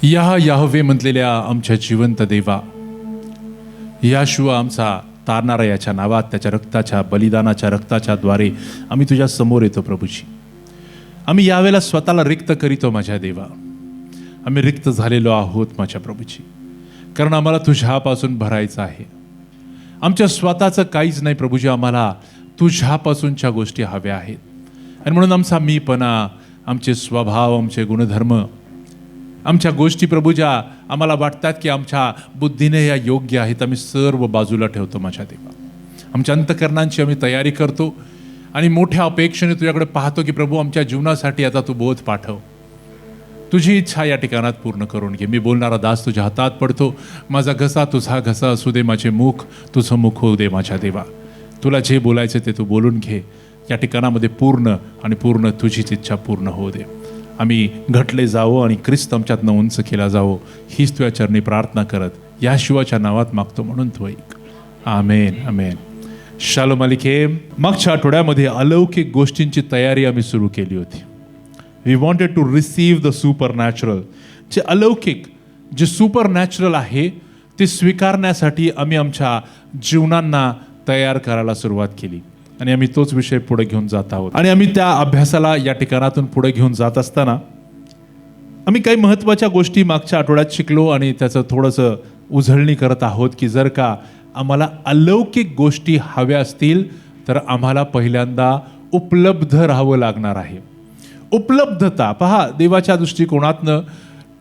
Yahweh म्हटलेल्या आमच्या जिवंत देवा, याशुआ आमचा तारणारा याच्या नावात, त्याच्या रक्ताच्या बलिदानाच्या रक्ताच्या द्वारे आम्ही तुझ्या समोर येतो प्रभूजी. आम्ही यावेळेला स्वतःला रिक्त करीतो माझ्या देवा. आम्ही रिक्त झालेलो आहोत माझ्या प्रभूजी, कारण आम्हाला तुझ्यापासून भरायचं आहे. आमच्या स्वतःचं काहीच नाही प्रभूजी, आम्हाला तुझ्यापासूनच्या गोष्टी हव्या आहेत. आणि म्हणून आमचा मीपणा, आमचे स्वभाव, आमचे गुणधर्म, आमच्या गोष्टी प्रभू ज्या आम्हाला वाटतात की आमच्या बुद्धीने या योग्य आहेत, आम्ही सर्व बाजूला ठेवतो माझ्या देवा. आमच्या अंतःकरणांची आम्ही तयारी करतो आणि मोठ्या अपेक्षेने तुझ्याकडे पाहतो की प्रभू आमच्या जीवनासाठी आता तू बोध पाठव. तुझी इच्छा या ठिकाणात पूर्ण करून घे. मी बोलणारा दास तुझ्या हातात पडतो. माझा घसा तुझा घसा असू दे, माझे मुख तुझं मुख होऊ दे माझ्या देवा. तुला जे बोलायचं ते तू बोलून घे. या ठिकाणामध्ये पूर्ण तुझीच इच्छा पूर्ण होऊ दे. आम्ही घटले जावो आणि ख्रिस्त आमच्यातनं उंच केला जावो, हीच तुझ्या चरणी प्रार्थना करत याशिवाच्या नावात मागतो म्हणून तू ऐक. Amen amen. शालोम अलेखेम. मागच्या आठवड्यामध्ये अलौकिक गोष्टींची तयारी आम्ही सुरू केली होती. We wanted to receive the supernatural. जे अलौकिक, जे सुपर नॅचरल आहे ते स्वीकारण्यासाठी आम्ही आमच्या जीवनांना तयार करायला सुरुवात केली आणि आम्ही तोच विषय पुढे घेऊन जात आहोत. आणि आम्ही त्या अभ्यासाला या ठिकाणातून पुढे घेऊन जात असताना आम्ही काही महत्त्वाच्या गोष्टी मागच्या आठवड्यात शिकलो आणि त्याचं थोडंसं उजळणी करत आहोत की जर का आम्हाला अलौकिक गोष्टी हव्या असतील तर आम्हाला पहिल्यांदा उपलब्ध राहावं लागणार आहे. उपलब्धता पहा, देवाच्या दृष्टिकोनातनं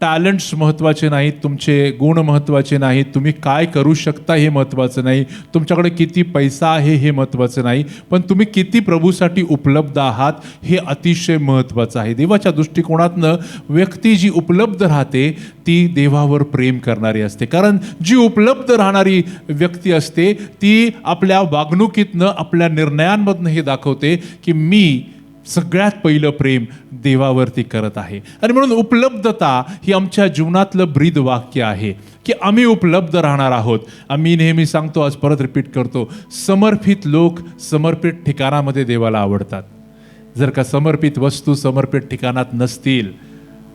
टॅलेंट्स महत्त्वाचे नाहीत, तुमचे गुण महत्त्वाचे नाहीत, तुम्ही काय करू शकता हे महत्त्वाचं नाही, तुमच्याकडे किती पैसा आहे हे महत्त्वाचं नाही, पण तुम्ही किती प्रभूसाठी उपलब्ध आहात हे अतिशय महत्त्वाचं आहे. देवाच्या दृष्टिकोनातनं व्यक्ती जी उपलब्ध राहते ती देवावर प्रेम करणारी असते. कारण जी उपलब्ध राहणारी व्यक्ती असते ती आपल्या वागणुकीतनं, आपल्या निर्णयांमधनं हे दाखवते की मी सगळ्यात पहिलं प्रेम देवावरती करत आहे. आणि म्हणून उपलब्धता ही आमच्या जीवनातलं ब्रीद वाक्य आहे की आम्ही उपलब्ध राहणार आहोत. आम्ही नेहमी सांगतो, आज परत रिपीट करतो, समर्पित लोक समर्पित ठिकाणामध्ये देवाला आवडतात. जर का समर्पित वस्तू समर्पित ठिकाणात नसतील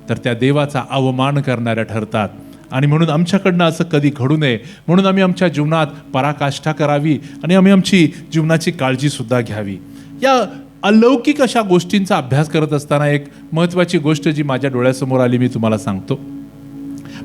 तर त्या देवाचा अवमान करणाऱ्या ठरतात. आणि म्हणून आमच्याकडनं असं कधी घडू नये म्हणून आम्ही आमच्या जीवनात पराकाष्ठा करावी आणि आम्ही आमची जीवनाची काळजीसुद्धा घ्यावी. या अलौकिक अशा गोष्टींचा अभ्यास करत असताना एक महत्त्वाची गोष्ट जी माझ्या डोळ्यासमोर आली मी तुम्हाला सांगतो.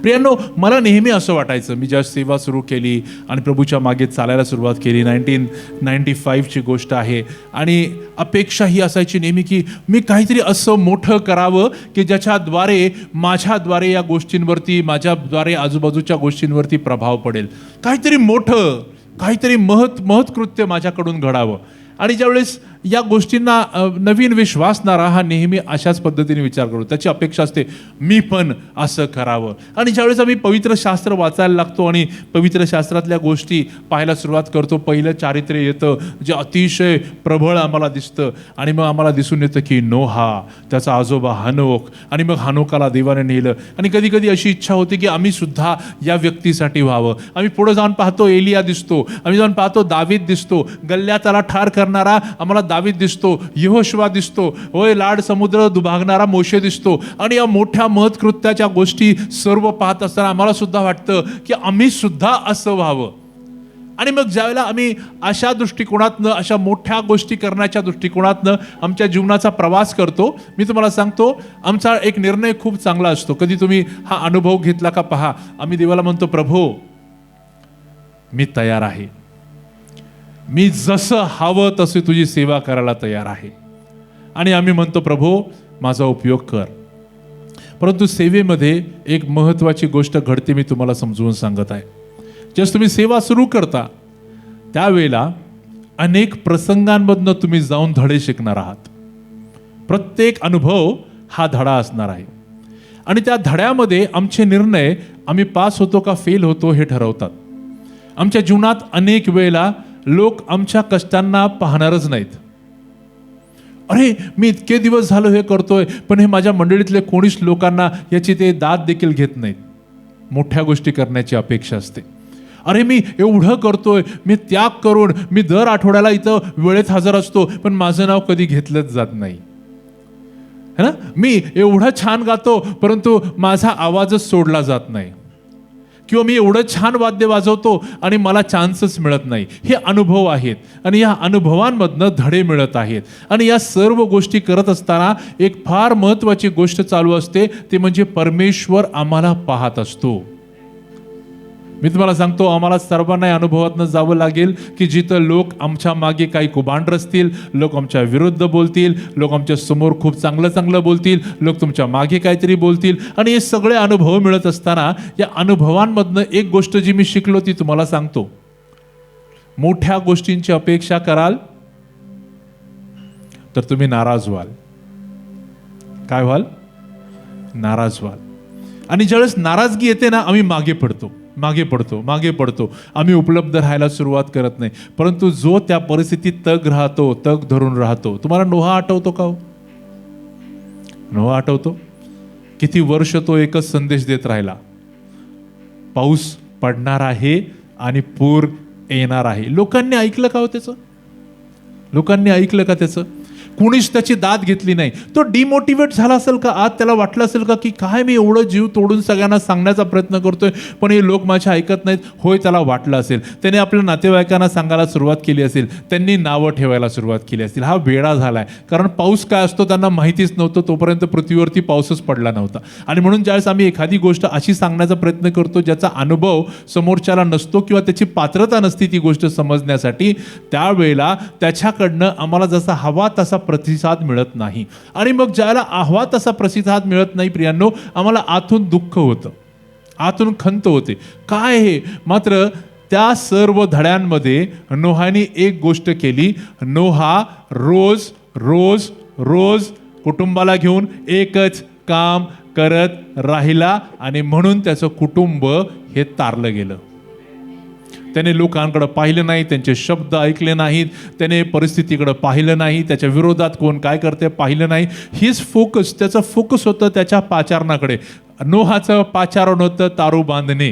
प्रियांनो, मला नेहमी असं वाटायचं, मी ज्या सेवा सुरू केली आणि प्रभूच्या मागे चालायला सुरुवात केली, 1995ची गोष्ट आहे, आणि अपेक्षा ही असायची नेहमी की मी काहीतरी असं मोठं करावं की ज्याच्याद्वारे माझ्याद्वारे या गोष्टींवरती, माझ्याद्वारे आजूबाजूच्या गोष्टींवरती प्रभाव पडेल. काहीतरी मोठं, काहीतरी महत्कृत्य माझ्याकडून घडावं. आणि ज्यावेळेस या गोष्टींना नवीन विश्वास नारा हा नेहमी अशाच पद्धतीने विचार करतो, त्याची अपेक्षा असते मी पण असं करावं. आणि ज्यावेळेस आम्ही पवित्र शास्त्र वाचायला लागतो आणि पवित्र शास्त्रातल्या गोष्टी पाहायला सुरुवात करतो, पहिलं चारित्र्य येतं जे अतिशय प्रबळ आम्हाला दिसतं. आणि मग आम्हाला दिसून येतं की नोहा, त्याचा आजोबा हनोक, आणि मग हनोकाला देवाने नेलं. आणि कधी कधी अशी इच्छा होती की आम्ही सुद्धा या व्यक्तीसाठी व्हावं. आम्ही पुढे जाऊन पाहतो एलिया दिसतो, आम्ही जाऊन पाहतो दावीद दिसतो, गल्ल्याताला ठार करणारा आम्हाला दावीद दिसतो, यहोशुवा दिसतो, होय लाड समुद्र दुभागणारा मोशे दिसतो. आणि या मोठ्या महत्कृत्याच्या गोष्टी सर्व पाहत असताना आम्हाला सुद्धा वाटतं की आम्ही सुद्धा असं व्हावं. आणि मग ज्यावेळेला आम्ही अशा दृष्टिकोनातनं, अशा मोठ्या गोष्टी करण्याच्या दृष्टिकोनातनं आमच्या जीवनाचा प्रवास करतो, मी तुम्हाला सांगतो आमचा एक निर्णय खूप चांगला असतो. कधी तुम्ही हा अनुभव घेतला का पहा, आम्ही देवाला म्हणतो प्रभू मी तयार आहे, मी जसं हवं तसे तुझी सेवा करायला तयार आहे. आणि आम्ही म्हणतो प्रभू माझा उपयोग कर. परंतु सेवेमध्ये एक महत्त्वाची गोष्ट घडते, मी तुम्हाला समजवून सांगत आहे. ज्यावेळेस तुम्ही सेवा सुरू करता त्यावेळेला अनेक प्रसंगांमधनं तुम्ही जाऊन धडे शिकणार आहात. प्रत्येक अनुभव हा धडा असणार आहे. आणि त्या धड्यामध्ये आमचे निर्णय, आम्ही पास होतो का फेल होतो हे ठरवतात. आमच्या जीवनात अनेक वेळेला लोक आमच्या कष्टांना पाहणारच नाहीत. अरे मी इतके दिवस झालो हे करतोय पण हे माझ्या मंडळीतले कोणीच लोकांना याची ते दाद देखील घेत नाहीत. मोठ्या गोष्टी करण्याची अपेक्षा असते. अरे मी एवढं करतोय, मी त्याग करून मी दर आठवड्याला इथं वेळेत हजर असतो पण माझं नाव कधी घेतलंच जात नाही. है ना. मी एवढं छान गातो परंतु माझा आवाजच सोडला जात नाही, किंवा मी एवढं छान वाद्य वाजवतो आणि मला चान्सच मिळत नाही. हे अनुभव आहेत आणि या अनुभवांमधनं धडे मिळत आहेत. आणि या सर्व गोष्टी करत असताना एक फार महत्त्वाची गोष्ट चालू असते, ते म्हणजे परमेश्वर आम्हाला पाहत असतो. मी तुम्हाला सांगतो, आम्हाला सर्वांना या अनुभवातनं जावं लागेल की जिथं लोक आमच्या मागे काही कुभांड रचतील, लोक आमच्या विरुद्ध बोलतील, लोक आमच्या समोर खूप चांगलं चांगलं बोलतील, लोक तुमच्या मागे काहीतरी बोलतील. आणि हे सगळे अनुभव मिळत असताना या अनुभवांमधनं एक गोष्ट जी मी शिकलो ती तुम्हाला सांगतो. मोठ्या गोष्टींची अपेक्षा कराल तर तुम्ही नाराज व्हाल. काय व्हाल? नाराज व्हाल. आणि ज्यावेळेस नाराजगी येते ना, आम्ही मागे पडतो. आम्ही उपलब्ध राहायला सुरुवात करत नाही. परंतु जो त्या परिस्थितीत तग धरून राहतो. तुम्हाला नोहा आठवतो का हो? नोहा आठवतो? किती वर्ष तो एकच संदेश देत राहिला, पाऊस पडणार आहे आणि पूर येणार आहे. लोकांनी ऐकलं का हो त्याचं? लोकांनी ऐकलं का त्याचं? कुणीच त्याची दाद घेतली नाही. तो डिमोटिवेट झाला असेल का? आज त्याला वाटलं असेल का की काय मी एवढं जीव तोडून सगळ्यांना सांगण्याचा प्रयत्न करतोय पण हे लोक माझ्या ऐकत नाहीत. होय, त्याला वाटलं असेल. त्याने आपल्या नातेवाईकांना सांगायला सुरुवात केली असेल, त्यांनी नावं ठेवायला सुरुवात केली असेल. हा वेडा झालाय, कारण पाऊस काय असतो त्यांना माहितीच नव्हतं. तोपर्यंत पृथ्वीवरती पाऊसच पडला नव्हता. आणि म्हणून ज्यावेळेस आम्ही एखादी गोष्ट अशी सांगण्याचा प्रयत्न करतो ज्याचा अनुभव समोरच्याला नसतो किंवा त्याची पात्रता नसती ती गोष्ट समजण्यासाठी, त्यावेळेला त्याच्याकडनं आम्हाला जसा हवा तसा प्रतिसाद मिळत नाही. आणि मग ज्याला हवा तसा प्रतिसाद मिळत नाही प्रियांनो, आम्हाला आतून दुःख होतं, आतून खंत होते. काय हे? मात्र त्या सर्व धड्यांमध्ये नोहाने एक गोष्ट केली. नोहा रोज रोज रोज कुटुंबाला घेऊन एकच काम करत राहिला आणि म्हणून त्याचं कुटुंब हे तारलं गेलं. त्याने लोकांकडे पाहिलं नाही, त्यांचे शब्द ऐकले नाहीत, त्याने परिस्थितीकडे पाहिलं नाही, त्याच्या विरोधात कोण काय करते पाहिलं नाही. त्याचं फोकस होतं त्याच्या पाचारणाकडे. नोहाचं पाचारण होतं तारू बांधणे.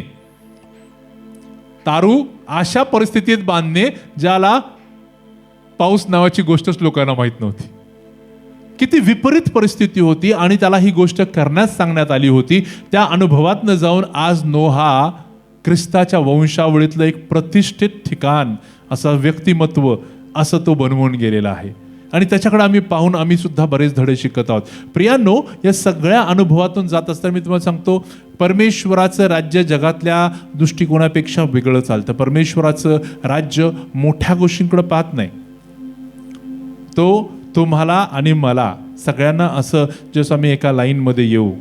तारू अशा परिस्थितीत बांधणे ज्याला पाऊस नावाची गोष्टच लोकांना माहित नव्हती. किती विपरीत परिस्थिती होती आणि त्याला ही गोष्ट करण्यास सांगण्यात आली होती. त्या अनुभवातनं जाऊन आज नोहा ख्रिस्ताच्या वंशावळीतलं एक प्रतिष्ठित ठिकाण, असं व्यक्तिमत्व असं तो बनवून गेलेला आहे. आणि त्याच्याकडे आम्ही पाहून आम्ही सुद्धा बरेच धडे शिकत आहोत. प्रियांनो, या सगळ्या अनुभवातून जात असताना मी तुम्हाला सांगतो, परमेश्वराचं राज्य जगातल्या दृष्टिकोनापेक्षा वेगळं चालतं. परमेश्वराचं राज्य मोठ्या गोष्टींकडे पाहत नाही. तो तुम्हाला आणि मला सगळ्यांना असं जसं आम्ही एका लाईनमध्ये येऊ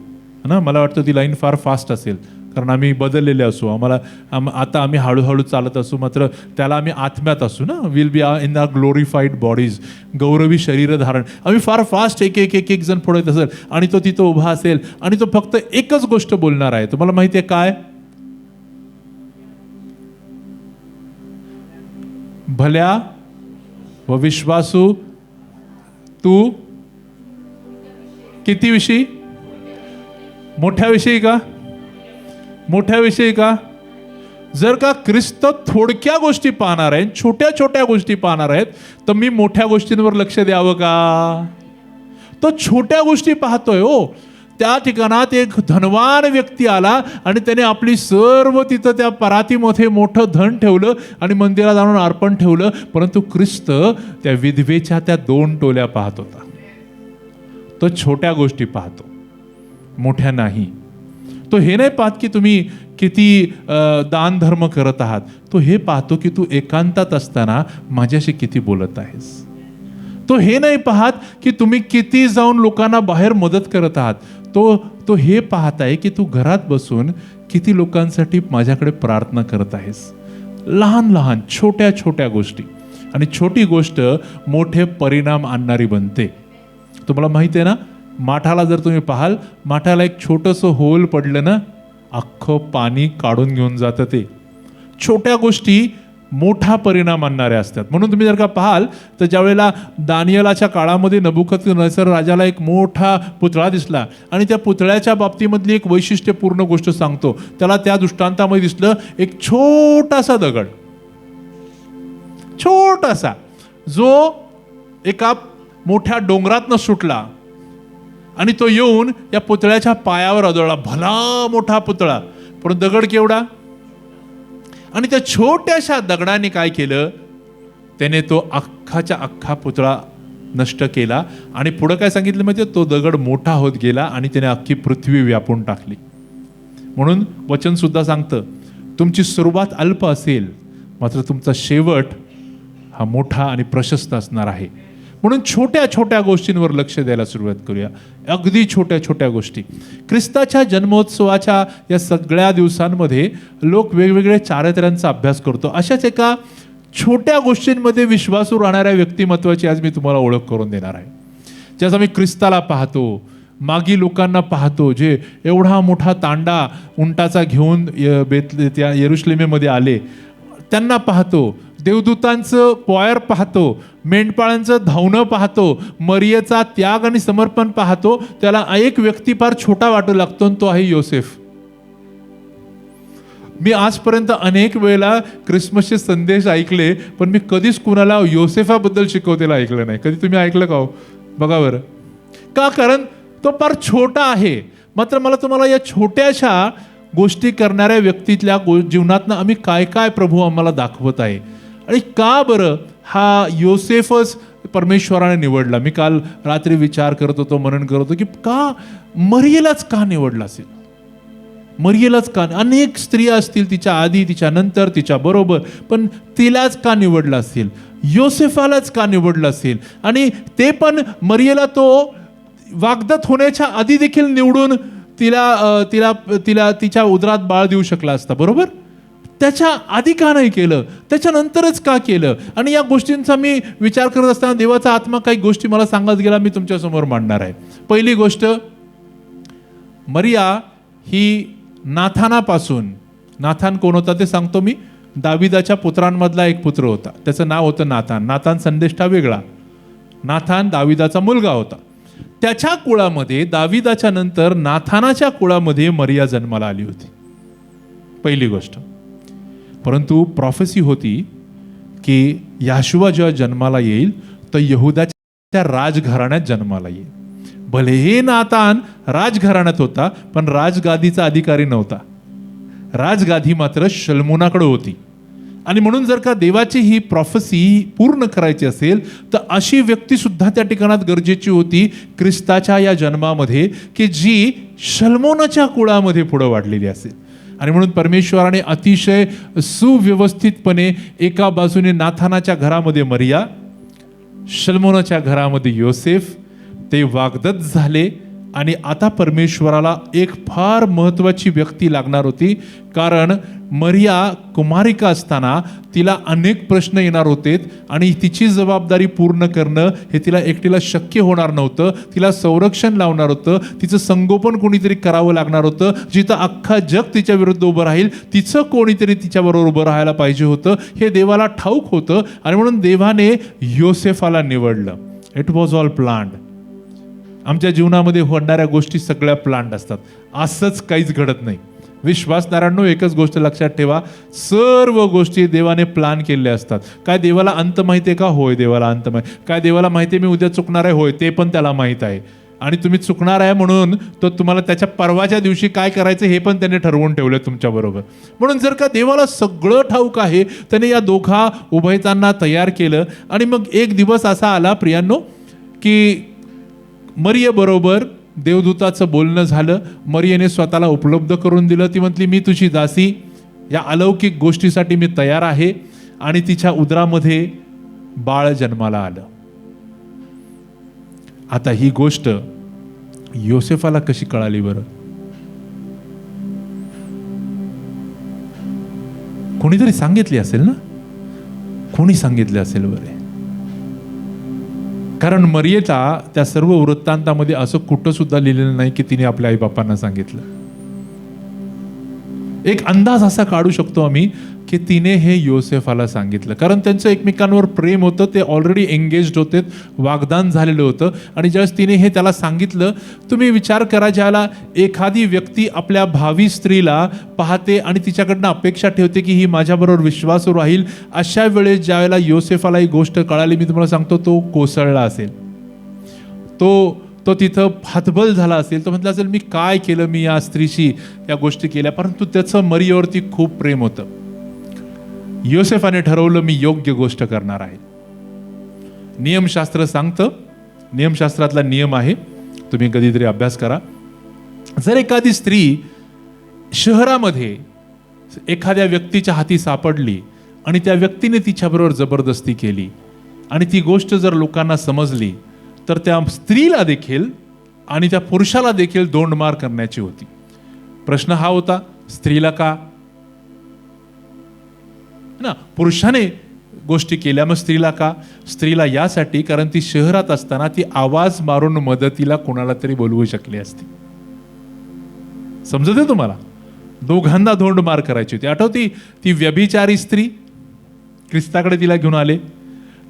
ना, मला वाटतं ती लाईन फार फास्ट असेल कारण आम्ही बदललेले असू. आता आम्ही हळूहळू चालत असू, मात्र त्याला आम्ही आत्म्यात असू ना. Will be in our glorified bodies, गौरवी शरीर धारण. आम्ही फार फास्ट एक जण पुढे असेल आणि तो तिथं उभा असेल आणि तो फक्त एकच गोष्ट बोलणार आहे. तुम्हाला माहिती आहे काय? भल्या व विश्वासू तू किती विषयी? मोठ्याविषयी का? मोठ्याविषयी का? जर का ख्रिस्त थोडक्या गोष्टी पाहणार आहेत, छोट्या छोट्या गोष्टी पाहणार आहेत, तर मी मोठ्या गोष्टींवर लक्ष द्यावं का? तो छोट्या गोष्टी पाहतोय हो. त्या ठिकाणात एक धनवान व्यक्ती आला आणि त्याने आपली सर्व तिथं त्या परातीमध्ये मोठं धन ठेवलं आणि मंदिरात आणून अर्पण ठेवलं. परंतु ख्रिस्त त्या विधवेच्या त्या 2 टोल्या पाहत होता. तो छोट्या गोष्टी पाहतो, मोठ्या नाही. तो हे नाही पाहत की तुम्ही किती दान धर्म करत आहात. तो हे पाहतो की तू एकांतात असताना माझ्याशी किती बोलत आहेस. तो हे नाही पाहत की तुम्ही किती जाऊन लोकांना बाहेर मदत करत आहात. तो हे पाहत आहे की तू घरात बसून किती लोकांसाठी माझ्याकडे प्रार्थना करत आहेस. लहान लहान छोट्या छोट्या गोष्टी, आणि छोटी गोष्ट मोठे परिणाम आणणारी बनते. तुम्हाला माहिती आहे ना, माठाला जर तुम्ही पाहाल, माठाला एक छोटंसं होल पडलं ना, अख्खं पाणी काढून घेऊन जातं. ते छोट्या गोष्टी मोठा परिणाम आणणाऱ्या असतात. म्हणून तुम्ही जर का पाहाल तर ज्यावेळेला दानियेलाच्या काळामध्ये नबुकदनेस्सर राजाला एक मोठा पुतळा दिसला आणि त्या पुतळ्याच्या बाबतीमधली एक वैशिष्ट्यपूर्ण गोष्ट सांगतो. त्याला त्या दृष्टांतामध्ये दिसलं एक छोटासा दगड, छोटासा, जो एका मोठ्या डोंगरातनं सुटला आणि तो येऊन या पुतळ्याच्या पायावर आदळला. भला मोठा पुतळा, पण दगड केवढा. आणि त्या छोट्याशा दगडाने काय केलं, त्याने तो अख्खाच्या अख्खा पुतळा नष्ट केला. आणि पुढं काय सांगितलं माहिती, तो दगड मोठा होत गेला आणि त्याने अख्खी पृथ्वी व्यापून टाकली. म्हणून वचन सुद्धा सांगतं, तुमची सुरुवात अल्प असेल मात्र तुमचा शेवट हा मोठा आणि प्रशस्त असणार आहे. म्हणून छोट्या छोट्या गोष्टींवर लक्ष द्यायला सुरुवात करूया. अगदी छोट्या छोट्या गोष्टी. ख्रिस्ताच्या जन्मोत्सवाच्या या सगळ्या दिवसांमध्ये लोक वेगवेगळे चारित्र्यांचा अभ्यास करतो. अशाच एका छोट्या गोष्टींमध्ये विश्वासू राहणाऱ्या व्यक्तिमत्वाची आज मी तुम्हाला ओळख करून देणार आहे. ज्यास आम्ही ख्रिस्ताला पाहतो, मागी लोकांना पाहतो, जे एवढा मोठा तांडा उंटाचा घेऊन त्या यरुशलेमेमध्ये आले, त्यांना पाहतो. देवदूतांचं पॉयर पाहतो, मेंढपाळांचं धावणं पाहतो, मरियेचा त्याग आणि समर्पण पाहतो. त्याला एक व्यक्ती फार छोटा वाटू लागतो, तो आहे योसेफ. मी आजपर्यंत अनेक वेळेला क्रिसमसचे संदेश ऐकले, पण मी कधीच कुणाला योसेफाबद्दल शिकवतेला ऐकलं नाही. कधी तुम्ही ऐकलं का हो? बघा बरं. का? कारण तो फार छोटा आहे. मात्र मला तुम्हाला या छोट्याशा गोष्टी करणाऱ्या व्यक्तीतल्या जीवनातनं आम्ही काय काय प्रभू आम्हाला दाखवत आहे. आणि का बरं हा योसेफच परमेश्वराने निवडला. मी काल रात्री विचार करत होतो, मनन करत होतो की का मरियेलाच का निवडला असेल. मरियेलाच का? अनेक स्त्रिया असतील तिच्या आधी, तिच्या नंतर, तिच्या बरोबर, पण तिलाच का निवडला असेल. योसेफालाच का निवडला असेल. आणि ते पण मरियेला तो वाग्दत्त होण्याच्या आधी देखील निवडून तिला तिला तिला तिच्या उदरात बाळ देऊ शकला असता, बरोबर. त्याच्या आधी का नाही केलं, त्याच्यानंतरच का केलं. आणि या गोष्टींचा मी विचार करत असताना देवाचा आत्मा काही गोष्टी मला सांगत गेला, मी तुमच्यासमोर मांडणार आहे. पहिली गोष्ट, मरिया ही नाथानापासून, नाथान कोण होता ते सांगतो मी. दाविदाच्या पुत्रांमधला एक पुत्र होता, त्याचं नाव होतं नाथान. नाथान संदेष्टा वेगळा. नाथान दाविदाचा मुलगा होता. त्याच्या कुळामध्ये, दाविदाच्या नंतर नाथानाच्या कुळामध्ये मरिया जन्माला आली होती. पहिली गोष्ट. परंतु प्रॉफेसी होती की याशुवा जेव्हा जन्माला येईल तर यहुदाच्या राजघराण्यात जन्माला येईल. भलेही नातान राजघराण्यात होता, पण राजगादीचा अधिकारी नव्हता. राजगादी मात्र शलमोनाकडे होती. आणि म्हणून जर का देवाची ही प्रॉफेसी पूर्ण करायची असेल तर अशी व्यक्ती सुद्धा त्या ठिकाणात गरजेची होती ख्रिस्ताच्या या जन्मामध्ये, की जी शलमोनाच्या कुळामध्ये पुढे वाढलेली असेल. आणि म्हणून परमेश्वराने अतिशय सुव्यवस्थितपणे एका बाजूने नाथानाच्या घरामध्ये मरिया, शलमोनाच्या घरामध्ये योसेफ, ते वाग्दत्त झाले. आणि आता परमेश्वराला एक फार महत्त्वाची व्यक्ती लागणार होती, कारण मरिया कुमारिका असताना तिला अनेक प्रश्न येणार होते आणि तिची जबाबदारी पूर्ण करणं हे तिला एकटीला शक्य होणार नव्हतं. तिला संरक्षण लावणार होतं, तिचं संगोपन कोणीतरी करावं लागणार होतं. जिथं अख्खा जग तिच्या विरुद्ध उभं राहील, तिचं कोणीतरी तिच्याबरोबर उभं राहायला पाहिजे होतं. हे देवाला ठाऊक होतं. आणि म्हणून देवाने योसेफाला निवडलं. It was all planned. आमच्या जीवनामध्ये होणाऱ्या गोष्टी सगळ्या प्लान्ड असतात. असंच काहीच घडत नाही. विश्वासदारांनो, एकच गोष्ट लक्षात ठेवा, सर्व गोष्टी देवाने प्लान केलेल्या असतात. काय देवाला अंत माहिती आहे का? होय, देवाला अंत माहिती. काय देवाला माहिती आहे मी उद्या चुकणार आहे? होय, ते पण त्याला माहीत आहे. आणि तुम्ही चुकणार आहे म्हणून तो तुम्हाला त्याच्या परवाच्या दिवशी काय करायचं हे पण त्याने ठरवून ठेवलं तुमच्याबरोबर. म्हणून जर का देवाला सगळं ठाऊक आहे, त्याने या दोघा उभयतांना तयार केलं. आणि मग एक दिवस असा आला प्रियांनो की मरियेबरोबर देवदूताचं बोलणं झालं. मरियेने स्वतःला उपलब्ध करून दिलं. ती म्हटली, मी तुझी दासी, या अलौकिक गोष्टीसाठी मी तयार आहे. आणि तिच्या उदरामध्ये बाळ जन्माला आलं. आता ही गोष्ट योसेफाला कशी कळाली बरं? कोणीतरी सांगितली असेल ना? कोणी सांगितले असेल बरे? कारण मरियेला त्या सर्व वृत्तांतामध्ये असं कुठं सुद्धा लिहिलेलं नाही की तिने आपल्या आईबापांना सांगितलं. एक अंदाज असा काढू शकतो आम्ही की तिने हे योसेफाला सांगितलं, कारण त्यांचं एकमेकांवर प्रेम होतं. ते ऑलरेडी एंगेज्ड होते, वाग्दान झालेलं होतं. आणि ज्यावेळेस तिने हे त्याला सांगितलं, तुम्ही विचार करा, ज्याला एखादी व्यक्ती आपल्या भावी स्त्रीला पाहते आणि तिच्याकडनं अपेक्षा ठेवते की ही माझ्याबरोबर विश्वासू राहील, अशा वेळेस ज्यावेळेला योसेफाला ही गोष्ट कळाली, मी तुम्हाला सांगतो तो कोसळला असेल. तो तिथं हातबल झाला असेल, तो म्हटलं असेल मी काय केलं, मी या स्त्रीशी या गोष्टी केल्या, परंतु त्याचं मरियेवरती खूप प्रेम होतं. योसेफाने ठरवलं मी योग्य गोष्ट करणार आहे. नियमशास्त्र सांगतं, नियमशास्त्रातला नियम आहे, तुम्ही कधीतरी अभ्यास करा. जर एखादी स्त्री शहरामध्ये एखाद्या व्यक्तीच्या हाती सापडली आणि त्या व्यक्तीने तिच्याबरोबर जबरदस्ती केली आणि ती गोष्ट जर लोकांना समजली, तर त्या स्त्रीला देखील आणि त्या पुरुषाला देखील दोंडमार करण्याची होती. प्रश्न हा होता, स्त्रीला का ना? पुरुषाने गोष्टी केल्या, मग स्त्रीला का? स्त्रीला यासाठी, कारण ती शहरात असताना ती आवाज मारून मदतीला कोणाला तरी बोलवू शकली असती. समजते तुम्हाला? दोघांना दोंडमार करायची होती. आठवती ती व्यभिचारी स्त्री, ख्रिस्ताकडे तिला घेऊन आले,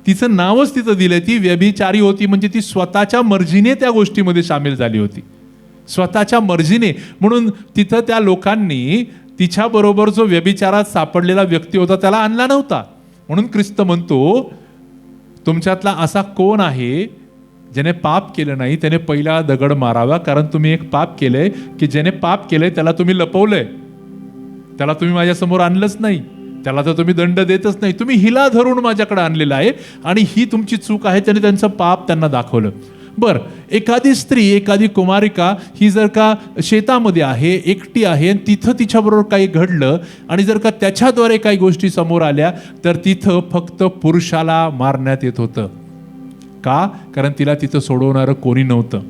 तिचं नावच तिथं दिलंय, ती व्यभिचारी होती. म्हणजे ती स्वतःच्या मर्जीने त्या गोष्टीमध्ये सामील झाली होती, स्वतःच्या मर्जीने. म्हणून तिथं त्या लोकांनी तिच्याबरोबर जो व्यभिचारात सापडलेला व्यक्ती होता त्याला आणला नव्हता. म्हणून ख्रिस्त म्हणतो, तुमच्यातला असा कोण आहे ज्याने पाप केलं नाही त्याने पहिला दगड मारावा. कारण तुम्ही एक पाप केलंय की ज्याने पाप केलंय त्याला तुम्ही लपवलंय, त्याला तुम्ही माझ्यासमोर आणलंच नाही, त्याला तर तुम्ही दंड देतच नाही. तुम्ही हिला धरून माझ्याकडे आणलेला आहे आणि ही तुमची चूक आहे. त्याने त्यांचं पाप त्यांना दाखवलं. बर, एखादी स्त्री, एखादी कुमारिका ही जर का शेतामध्ये आहे, एकटी आहे, आणि तिथं तिच्याबरोबर काही घडलं आणि जर का त्याच्याद्वारे काही गोष्टी समोर आल्या, तर तिथं फक्त पुरुषाला मारण्यात येत होतं. का? कारण तिला तिथं सोडवणारं कोणी नव्हतं.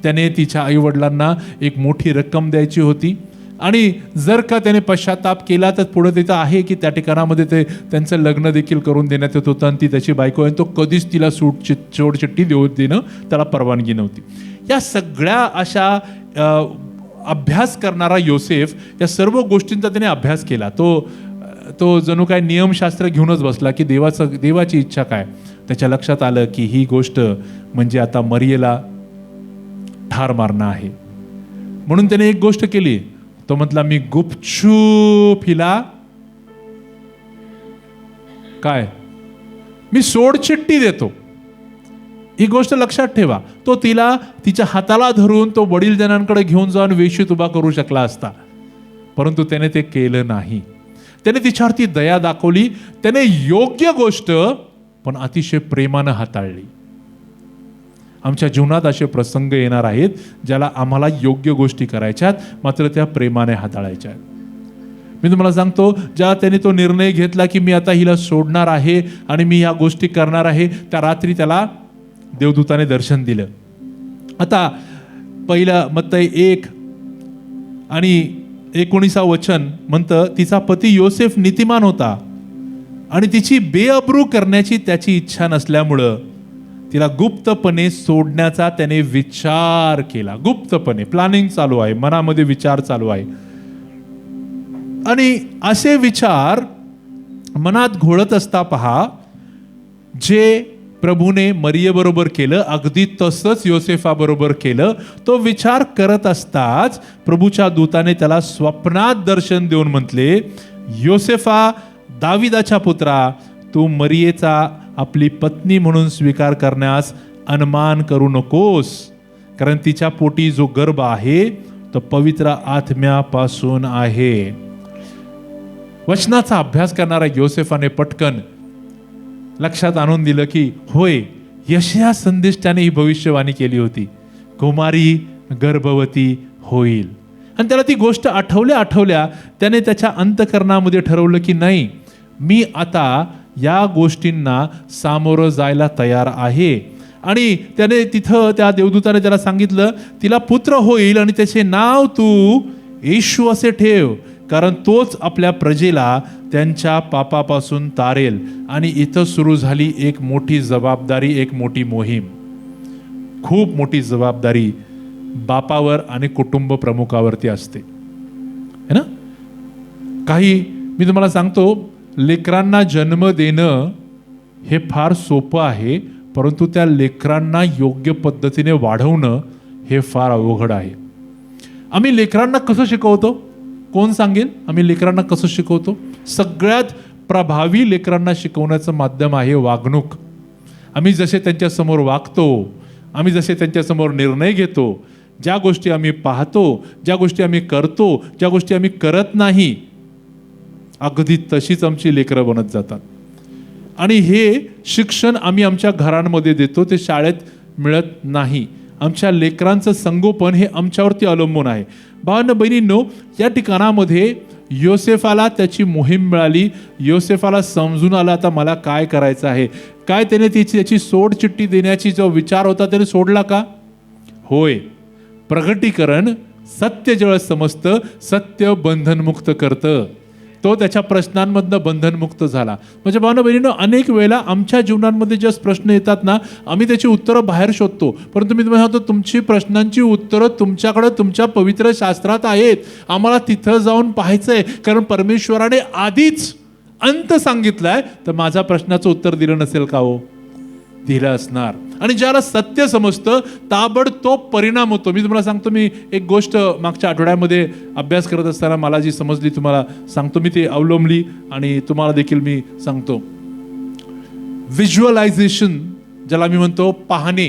त्याने तिच्या आईवडिलांना एक मोठी रक्कम द्यायची होती आणि जर का त्याने पश्चाताप केला तर पुढे तिथं आहे की त्या ठिकाणामध्ये ते त्यांचं लग्न देखील करून देण्यात येत होतं आणि ती त्याची बायको आहे, तो कधीच तिला सोडचिठ्ठी देणं त्याला परवानगी नव्हती. या सगळ्या अशा अभ्यास करणारा योसेफ या सर्व गोष्टींचा त्याने अभ्यास केला. तो जणू काय नियमशास्त्र घेऊनच बसला की देवाची इच्छा काय. त्याच्या लक्षात आलं की ही गोष्ट म्हणजे आता मरियेला ठार मारणं आहे. म्हणून त्याने एक गोष्ट केली. तो म्हटला, मी गुपचूप हिला काय, मी सोडचिठ्ठी देतो. ही गोष्ट लक्षात ठेवा. तो तिला तिच्या हाताला धरून तो वडीलजनांकडे घेऊन जाऊन वेशीत उभा करू शकला असता, परंतु त्याने ते केलं नाही. त्याने तिच्यावरती दया दाखवली. त्याने योग्य गोष्ट पण अतिशय प्रेमानं हाताळली. आमच्या जीवनात असे प्रसंग येणार आहेत ज्याला आम्हाला योग्य गोष्टी करायच्यात, मात्र त्या प्रेमाने हाताळायच्या. मी तुम्हाला सांगतो, ज्या त्याने तो निर्णय घेतला की मी आता हिला सोडणार आहे आणि मी ह्या गोष्टी करणार आहे, त्या रात्री त्याला देवदूताने दर्शन दिलं. आता पहिलं मत्तई 1 आणि 19 वचन म्हणतं, तिचा पती योसेफ नीतिमान होता आणि तिची बेअब्रू करण्याची त्याची इच्छा नसल्यामुळं तिला गुप्तपणे सोडण्याचा त्याने विचार केला. गुप्तपणे प्लॅनिंग चालू आहे, मनामध्ये विचार चालू आहे. आणि असे विचार मनात घोळत असता पहा, जे प्रभूने मरियेबरोबर केलं अगदी तसंच योसेफाबरोबर केलं. तो विचार करत असताच प्रभूच्या दूताने त्याला स्वप्नात दर्शन देऊन म्हटले, योसेफा, दाविदाच्या पुत्रा, तू मरियेचा आपली पत्नी म्हणून स्वीकार करण्यास अनुमान करू नकोस, कारण तिच्या पोटी जो गर्भ आहे तो पवित्र आत्म्यापासून आहे. वचनाचा अभ्यास करणाऱ्या योसेफाने पटकन लक्षात आणून दिलं की होय, यशया संदेष्टाने ही भविष्यवाणी केली होती, कुमारी गर्भवती होईल. आणि त्याला ती गोष्ट आठवल्या त्याने त्याच्या अंतःकरणामध्ये ठरवलं की नाही, मी आता या गोष्टींना सामोरं जायला तयार आहे. आणि त्याने तिथं त्या देवदूताने त्याला सांगितलं, तिला पुत्र होईल आणि त्याचे नाव तू येशू असे ठेव, कारण तोच आपल्या प्रजेला त्यांच्या पापापासून तारेल. आणि इथं सुरू झाली एक मोठी जबाबदारी, एक मोठी मोहीम. खूप मोठी जबाबदारी बापावर आणि कुटुंब प्रमुखावरती असते, है ना. काही मी तुम्हाला सांगतो, लेकरांना जन्म देणं हे फार सोपं आहे, परंतु त्या लेकरांना योग्य पद्धतीने वाढवणं हे फार अवघड आहे. आम्ही लेकरांना कसं शिकवतो, कोण सांगेल? आम्ही लेकरांना कसं शिकवतो? सगळ्यात प्रभावी लेकरांना शिकवण्याचं माध्यम आहे वागणूक. आम्ही जसे त्यांच्यासमोर वागतो, आम्ही जसे त्यांच्यासमोर निर्णय घेतो, ज्या गोष्टी आम्ही पाहतो, ज्या गोष्टी आम्ही करतो, ज्या गोष्टी आम्ही करत नाही, अगदी तशीच आमची लेकरं बनत जातात. आणि हे शिक्षण आम्ही आमच्या घरांमध्ये देतो, ते शाळेत मिळत नाही. आमच्या लेकरांचं संगोपन हे आमच्यावरती अवलंबून आहे. भावांनो बहिणींनो, या ठिकाणामध्ये योसेफाला त्याची मोहीम मिळाली. योसेफाला समजून आलं आता मला काय करायचं आहे. काय त्याने त्याची सोडचिठ्ठी देण्याची जो विचार होता त्याने सोडला का? होय. प्रगटीकरण सत्य जेव्हा समजतं, सत्य बंधनमुक्त करतं. तो त्याच्या प्रश्नांमधनं बंधनमुक्त झाला. म्हणजे भावना बहिणींनो, अनेक वेळेला आमच्या जीवनांमध्ये जे प्रश्न येतात ना, आम्ही त्याची उत्तरं बाहेर शोधतो. परंतु मी तुम्हाला सांगतो, तुमची प्रश्नांची उत्तरं तुमच्याकडे तुमच्या पवित्र शास्त्रात आहेत. आम्हाला तिथं जाऊन पाहायचंय, कारण परमेश्वराने आधीच अंत सांगितलाय. तर माझ्या प्रश्नाचं उत्तर दिलं नसेल का हो? दिलं असणार. आणि ज्याला सत्य समजतं ताबडतोब परिणाम होतो. मी तुम्हाला सांगतो, मी एक गोष्ट मागच्या आठवड्यामध्ये अभ्यास करत असताना मला जी समजली तुम्हाला सांगतो. मी ते अवलंबली आणि तुम्हाला देखील मी सांगतो. व्हिज्युअलायझेशन, ज्याला मी म्हणतो पाहणे,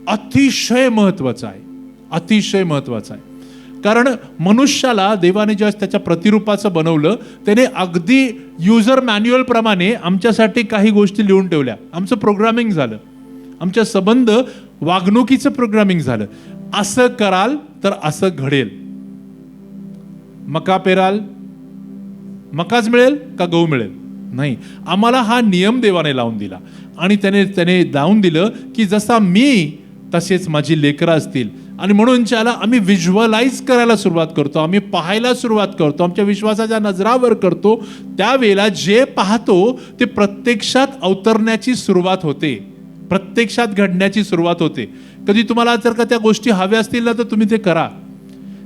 अतिशय महत्वाचं आहे. अतिशय महत्वाचं आहे. कारण मनुष्याला देवाने ज्या त्याच्या प्रतिरूपाचं बनवलं, त्याने अगदी युजर मॅन्युअल प्रमाणे आमच्यासाठी काही गोष्टी लिहून ठेवल्या. आमचं प्रोग्रामिंग झालं, आमच्या संबंध वागणुकीचं प्रोग्रामिंग झालं. असं कराल तर असं घडेल. मका पेराल, मकाच मिळेल का गहू मिळेल? नाही. आम्हाला हा नियम देवाने लावून दिला आणि त्याने लावून दिलं की जसा मी तसेच माझी लेकरं असतील. आणि म्हणून ज्याला आम्ही व्हिज्युअलाइज करायला सुरुवात करतो, आम्ही पाहायला सुरुवात करतो, आमच्या विश्वासाच्या नजरावर करतो, त्यावेळेला जे पाहतो ते प्रत्यक्षात अवतरण्याची सुरुवात होते, प्रत्यक्षात घडण्याची सुरुवात होते. कधी तुम्हाला जर का त्या गोष्टी हव्या असतील ना, तर तुम्ही ते करा.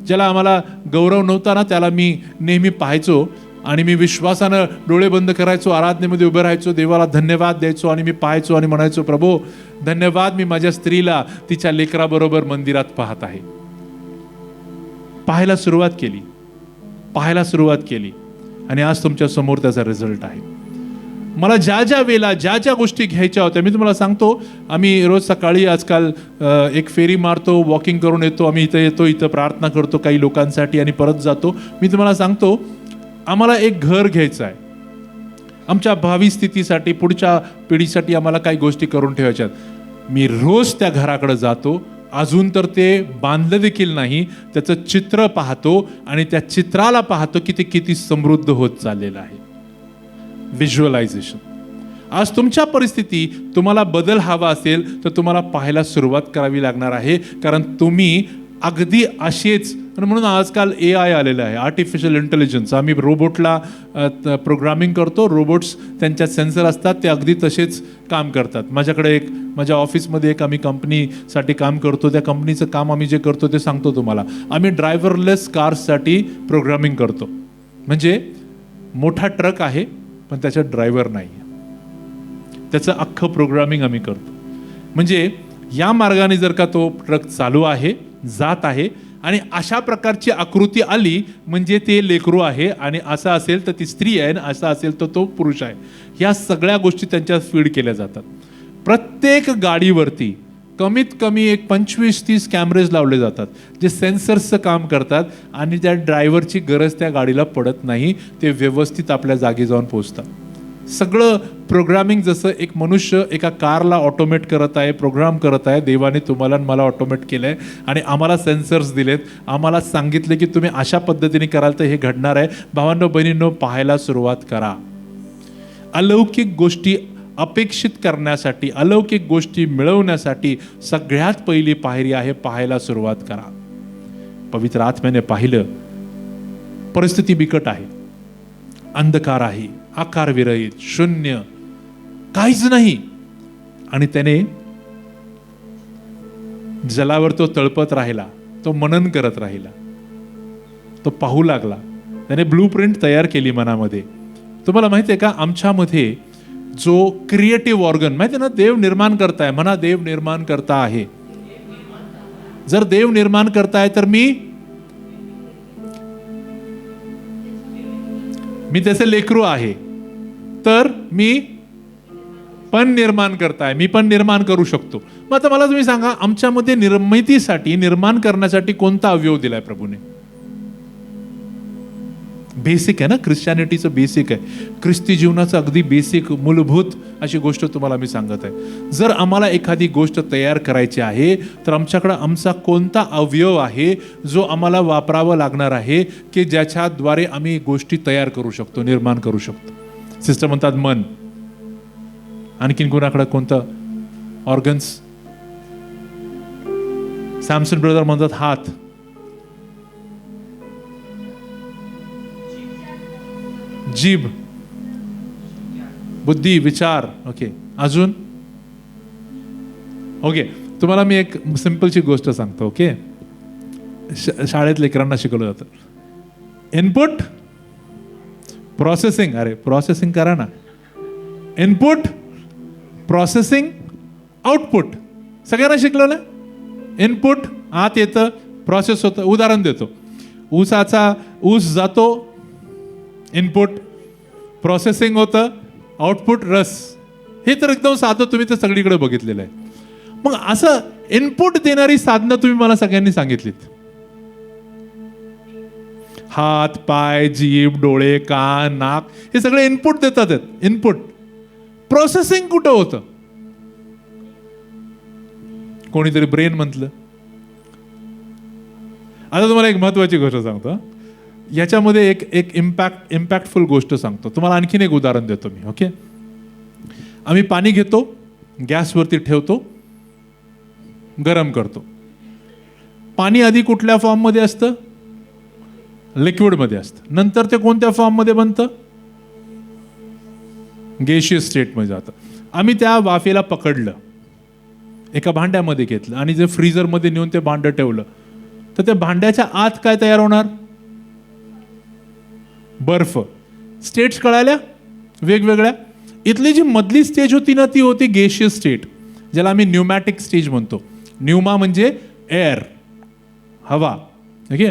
ज्याला आम्हाला गौरव नव्हता ना, त्याला मी नेहमी पाहायचो आणि मी विश्वासानं डोळे बंद करायचो, आराधनेमध्ये उभे राहायचो, देवाला धन्यवाद द्यायचो आणि मी पाहायचो आणि म्हणायचो, प्रभू धन्यवाद, मी माझ्या स्त्रीला तिच्या लेकराबरोबर मंदिरात पाहत आहे. पाहायला सुरुवात केली, पाहायला सुरुवात केली आणि आज तुमच्या समोर त्याचा रिझल्ट आहे. मला ज्या ज्या वेळेला ज्या ज्या गोष्टी घ्यायच्या होत्या, मी तुम्हाला सांगतो, आम्ही रोज सकाळी आजकाल एक फेरी मारतो, वॉकिंग करून येतो, आम्ही इथं येतो, इथं प्रार्थना करतो काही लोकांसाठी आणि परत जातो. मी तुम्हाला सांगतो, आम्हाला एक घर घ्यायचं आहे. आमच्या भावी स्थितीसाठी, पुढच्या पिढीसाठी आम्हाला काही गोष्टी करून ठेवायच्यात. मी रोज त्या घराकडे जातो. अजून तर ते बांधलं देखील नाही, त्याचं चित्र पाहतो आणि त्या चित्राला पाहतो की ते किती समृद्ध होत चाललेलं आहे. व्हिज्युअलायझेशन. आज तुमच्या परिस्थिती, तुम्हाला बदल हवा असेल तर तुम्हाला पाहायला सुरुवात करावी लागणार आहे. कारण तुम्ही अगदी असेच, म्हणून आजकाल AI आलेलं आहे, आर्टिफिशियल इंटेलिजन्स. आम्ही रोबोटला प्रोग्रामिंग करतो. रोबोट्स त्यांच्यात सेन्सर असतात, ते अगदी तसेच काम करतात. माझ्याकडे माझ्या ऑफिसमध्ये एक आम्ही कंपनीसाठी काम करतो. त्या कंपनीचं काम आम्ही जे करतो ते सांगतो तुम्हाला. आम्ही ड्रायव्हरलेस कार्ससाठी प्रोग्रामिंग करतो. म्हणजे मोठा ट्रक आहे पण त्याच्यात ड्रायव्हर नाही, त्याचं अख्खं प्रोग्रामिंग आम्ही करतो. म्हणजे या मार्गाने जर का तो ट्रक चालू आहे, जात आहे आणि अशा प्रकारची आकृती आली म्हणजे ते लेकरू आहे, आणि असं असेल तर ती स्त्री आहे, आणि असं असेल तर तो पुरुष आहे. ह्या सगळ्या गोष्टी त्यांच्यात फीड केल्या जातात. प्रत्येक गाडीवरती कमीत कमी एक 25-30 कॅमेरेज लावले जातात, जे सेन्सर्सचं काम करतात आणि त्या ड्रायव्हरची गरज त्या गाडीला पडत नाही. ते व्यवस्थित आपल्या जागी जाऊन पोहोचतात. सगळं प्रोग्रामिंग जसं एक मनुष्य एका कारला ऑटोमेट करत आहे, प्रोग्राम करत आहे, देवाने तुम्हाला आणि मला ऑटोमेट केलं आहे आणि आम्हाला सेन्सर्स दिलेत, आम्हाला सांगितले की तुम्ही अशा पद्धतीने कराल तर हे घडणार आहे. भावांनो बहिणींनो, पाहायला सुरुवात करा. अलौकिक गोष्टी अपेक्षित करण्यासाठी, अलौकिक गोष्टी मिळवण्यासाठी सगळ्यात पहिली पायरी आहे पाहायला सुरुवात करा. पवित्र आत्म्याने पाहिलं, परिस्थिती बिकट आहे, अंधकार आहे, आकार विरहित, शून्य, काहीच नाही, आणि त्याने जलावर तो तळपत राहिला, तो मनन करत राहिला, तो पाहू लागला, त्याने ब्लूप्रिंट तयार केली मनामध्ये. तुम्हाला माहिती आहे का, आमच्यामध्ये जो क्रिएटिव्ह ऑर्गन, माहिती आहे ना, देव निर्माण करताय, म्हणा देव निर्माण करता आहे. जर देव निर्माण करताय तर मी त्याचे लेकरू आहे, तर मी पण निर्माण करताय, मी पण निर्माण करू शकतो. मग आता मला तुम्ही सांगा, आमच्यामध्ये निर्मितीसाठी, निर्माण करण्यासाठी कोणता अवयव दिलाय प्रभूने? बेसिक आहे ना, ख्रिश्चॅनिटीचं बेसिक आहे, ख्रिस्ती जीवनाचं अगदी बेसिक मूलभूत अशी गोष्ट तुम्हाला मी सांगत आहे. जर आम्हाला एखादी गोष्ट तयार करायची आहे तर आमच्याकडे आमचा कोणता अवयव आहे जो आम्हाला वापरावा लागणार आहे की ज्याच्याद्वारे आम्ही गोष्टी तयार करू शकतो, निर्माण करू शकतो? सिस्टर म्हणतात मन. आणखीन कोणाकडे कोणतं ऑर्गन्स? सॅमसन ब्रदर म्हणतात हात. जीभ, बुद्धी, विचार. ओके, अजून? ओके, तुम्हाला मी एक सिंपलची गोष्ट सांगतो. ओके, शाळेत लेकरांना शिकवलं जातं, इनपुट, प्रोसेसिंग. अरे प्रोसेसिंग करा ना. Input, processing, output. सगळ्यांना शिकलं ना? इनपुट आत येतं, प्रोसेस होतं. उदाहरण देतो, ऊस जातो, इनपुट, प्रोसेसिंग होतं, आउटपुट रस. हे तर एकदम साधं, तुम्ही तर सगळीकडे बघितलेलं आहे. मग असं इनपुट देणारी साधनं तुम्ही मला सगळ्यांनी सांगितलीत. हात, पाय, जीभ, डोळे, कान, नाक, हे सगळे इनपुट देतात. इनपुट. प्रोसेसिंग कुठं होतं? कोणीतरी ब्रेन म्हटलं. आता तुम्हाला एक महत्वाची गोष्ट सांगतो. याच्यामध्ये एक इम्पॅक्टफुल गोष्ट सांगतो तुम्हाला. आणखीन एक उदाहरण देतो मी. ओके, आम्ही पाणी घेतो, गॅसवरती ठेवतो, गरम करतो. पाणी आधी कुठल्या फॉर्ममध्ये असतं? लिक्विडमध्ये असतं. नंतर ते कोणत्या फॉर्ममध्ये बनतं? गॅशियस स्टेटमध्ये जातं. आम्ही त्या वाफेला पकडलं, एका भांड्यामध्ये घेतलं आणि जे फ्रीजरमध्ये नेऊन ते भांडं ठेवलं, तर त्या भांड्याच्या आत काय तयार होणार? बर्फ. स्टेट्स कळाल्या वेगवेगळ्या. इथली जी मधली स्टेज होती ना, ती होती गॅशियस स्टेट, ज्याला आम्ही न्यूमॅटिक स्टेज म्हणतो. न्यूमा म्हणजे एअर, हवा. ओके,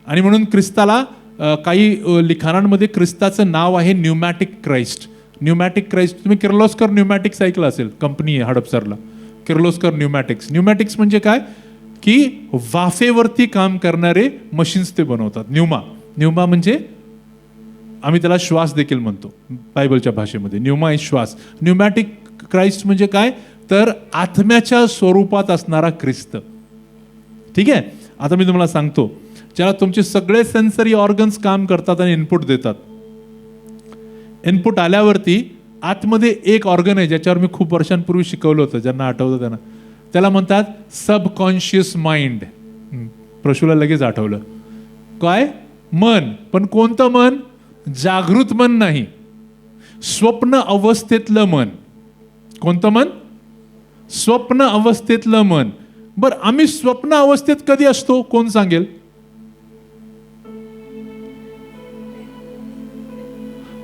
आणि म्हणून ख्रिस्ताला काही लिखाणांमध्ये ख्रिस्ताचं नाव आहे न्यूमॅटिक क्राइस्ट. Pneumatic Christ. तुम्ही किर्लोस्कर न्यूमॅटिक्स ऐकलं असेल, कंपनी आहे हडपसरला, किर्लोस्कर न्यूमॅटिक्स. न्यूमॅटिक्स म्हणजे काय की वाफेवरती काम करणारे मशीन्स ते बनवतात. न्यूमा म्हणजे आम्ही त्याला श्वास देखील म्हणतो बायबलच्या भाषेमध्ये. न्यूमा इज श्वास. न्यूमॅटिक क्राइस्ट म्हणजे काय तर आत्म्याच्या स्वरूपात असणारा ख्रिस्त. ठीक आहे. आता मी तुम्हाला सांगतो, ज्याला तुमचे सगळे सेन्सरी ऑर्गन्स काम करतात आणि इनपुट देतात. इनपुट आल्यावरती आतमध्ये एक ऑर्गन आहे ज्याच्यावर मी खूप वर्षांपूर्वी शिकवलं होतं, ज्यांना आठवतं त्यांना. त्याला म्हणतात सबकॉन्शियस माइंड. प्रशूला लगेच आठवलं. काय? मन. पण कोणतं मन? जागृत मन नाही, स्वप्न अवस्थेतलं मन. कोणतं मन? स्वप्न अवस्थेतलं मन. बरं, आम्ही स्वप्न अवस्थेत कधी असतो? कोण सांगेल?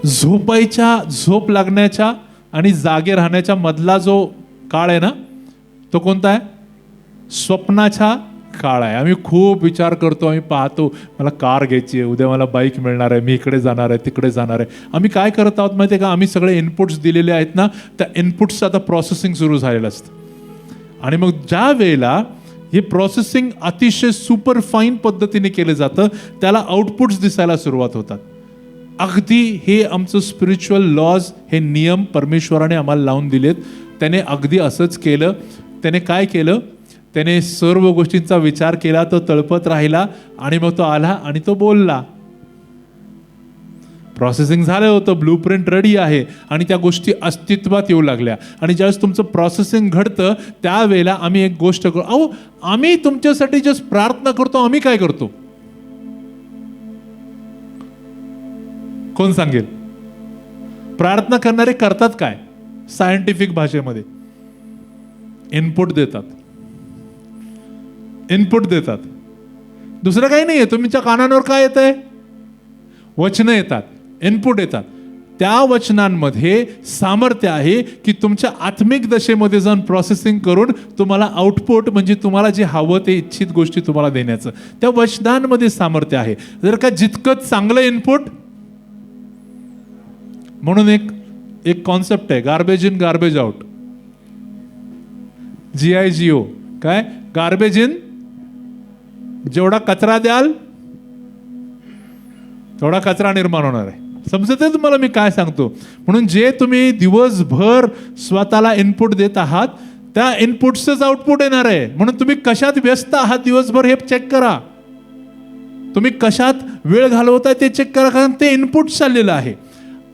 झोप लागण्याच्या आणि जागे राहण्याच्या मधला जो काळ आहे ना, तो कोणता आहे? स्वप्नाचा काळ आहे. आम्ही खूप विचार करतो, आम्ही पाहतो, मला कार घ्यायची आहे, उद्या मला बाईक मिळणार आहे, मी इकडे जाणार आहे, तिकडे जाणार आहे. आम्ही काय करत आहोत माहिती आहे का? आम्ही सगळे इनपुट्स दिलेले आहेत ना, त्या इनपुट्सचं आता प्रोसेसिंग सुरू झालेलं असतं. आणि मग ज्या वेळेला हे प्रोसेसिंग अतिशय सुपर फाईन पद्धतीने केलं जातं, त्याला आउटपुट्स दिसायला सुरुवात होतात. अगदी हे आमचं स्पिरिच्युअल लॉज, हे नियम परमेश्वराने आम्हाला लावून दिलेत. त्याने अगदी असंच केलं. त्याने काय केलं? त्याने सर्व गोष्टींचा विचार केला, तो तळपत राहिला आणि मग तो आला आणि तो बोलला. प्रोसेसिंग झालं होतं, ब्लूप्रिंट रेडी आहे आणि त्या गोष्टी अस्तित्वात येऊ लागल्या. आणि ज्यावेळेस तुमचं प्रोसेसिंग घडतं त्यावेळेला आम्ही एक गोष्ट करतो. अहो, आम्ही तुमच्यासाठी जस्ट प्रार्थना करतो. आम्ही काय करतो? कोण सांगेल? प्रार्थना करणारे करतात काय? सायंटिफिक भाषेमध्ये इनपुट देतात. इनपुट देतात. दुसरं काही नाहीये. तुमच्या कानांवर काय येत आहे? वचनं येतात, इनपुट येतात. त्या वचनांमध्ये सामर्थ्य आहे की तुमच्या आत्मिक दशेमध्ये जाऊन प्रोसेसिंग करून तुम्हाला आउटपुट, म्हणजे तुम्हाला जे हवं ते इच्छित गोष्टी तुम्हाला देण्याचं त्या वचनांमध्ये सामर्थ्य आहे. जर का जितकं चांगलं इनपुट, म्हणून एक एक कॉन्सेप्ट आहे, garbage in garbage out. GIGO. काय? गार्बेज इन, जेवढा कचरा द्याल तेवढा कचरा निर्माण होणार आहे. समजत आहे तुम्हाला मी काय सांगतो? म्हणून जे तुम्ही दिवसभर स्वतःला इनपुट देत आहात त्या इनपुटचंच आउटपुट येणार आहे. म्हणून तुम्ही कशात व्यस्त आहात दिवसभर हे चेक करा. तुम्ही कशात वेळ घालवताय ते चेक करा, कारण ते इनपुट चाललेलं आहे.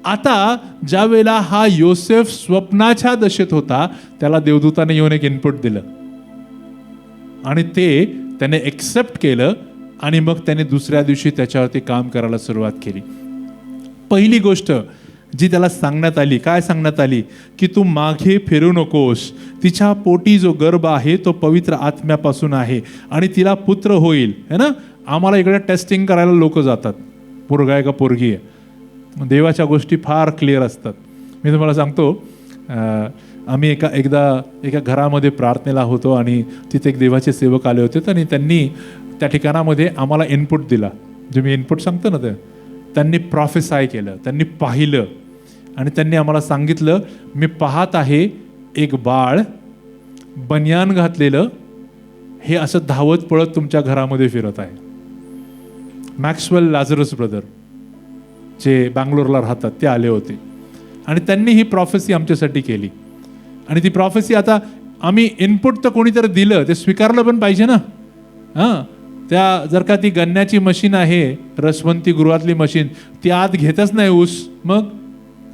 आता ज्या वेळेला हा योसेफ स्वप्नाच्या दशेत होता त्याला देवदूताने येऊन एक इनपुट दिलं आणि ते त्याने एक्सेप्ट केलं आणि मग त्याने दुसऱ्या दिवशी त्याच्यावरती काम करायला सुरुवात केली. पहिली गोष्ट जी त्याला सांगण्यात आली, काय सांगण्यात आली? की तू मागे फिरू नकोस. तिच्या पोटी जो गर्भ आहे तो पवित्र आत्म्यापासून आहे आणि तिला पुत्र होईल. है ना? आम्हाला इकडे टेस्टिंग करायला लोक जातात, पोरगा आहे का पोरगी आहे. देवाच्या गोष्टी फार क्लिअर असतात. मी तुम्हाला सांगतो, आम्ही एकदा एका घरामध्ये प्रार्थनेला होतो आणि तिथे एक देवाचे सेवक आले होते आणि त्यांनी त्या ठिकाणामध्ये आम्हाला इनपुट दिला. जे मी इनपुट सांगतो ना, ते त्यांनी प्रॉफेसाय केलं, त्यांनी पाहिलं आणि त्यांनी आम्हाला सांगितलं, मी पाहत आहे एक बाळ बनियान घातलेलं हे असं धावत पळत तुमच्या घरामध्ये फिरत आहे. मॅक्सवेल लाझरस ब्रदर जे बँगलोरला राहतात ते आले होते आणि त्यांनी ही प्रॉफेसी आमच्यासाठी केली. आणि ती प्रॉफेसी आता आम्ही इनपुट तर कोणीतरी दिलं, ते स्वीकारलं पण पाहिजे ना. हां, त्या जर का ती गन्याची मशीन आहे, रसवंती गृहातली मशीन, ती आत घेतच नाही ऊस, मग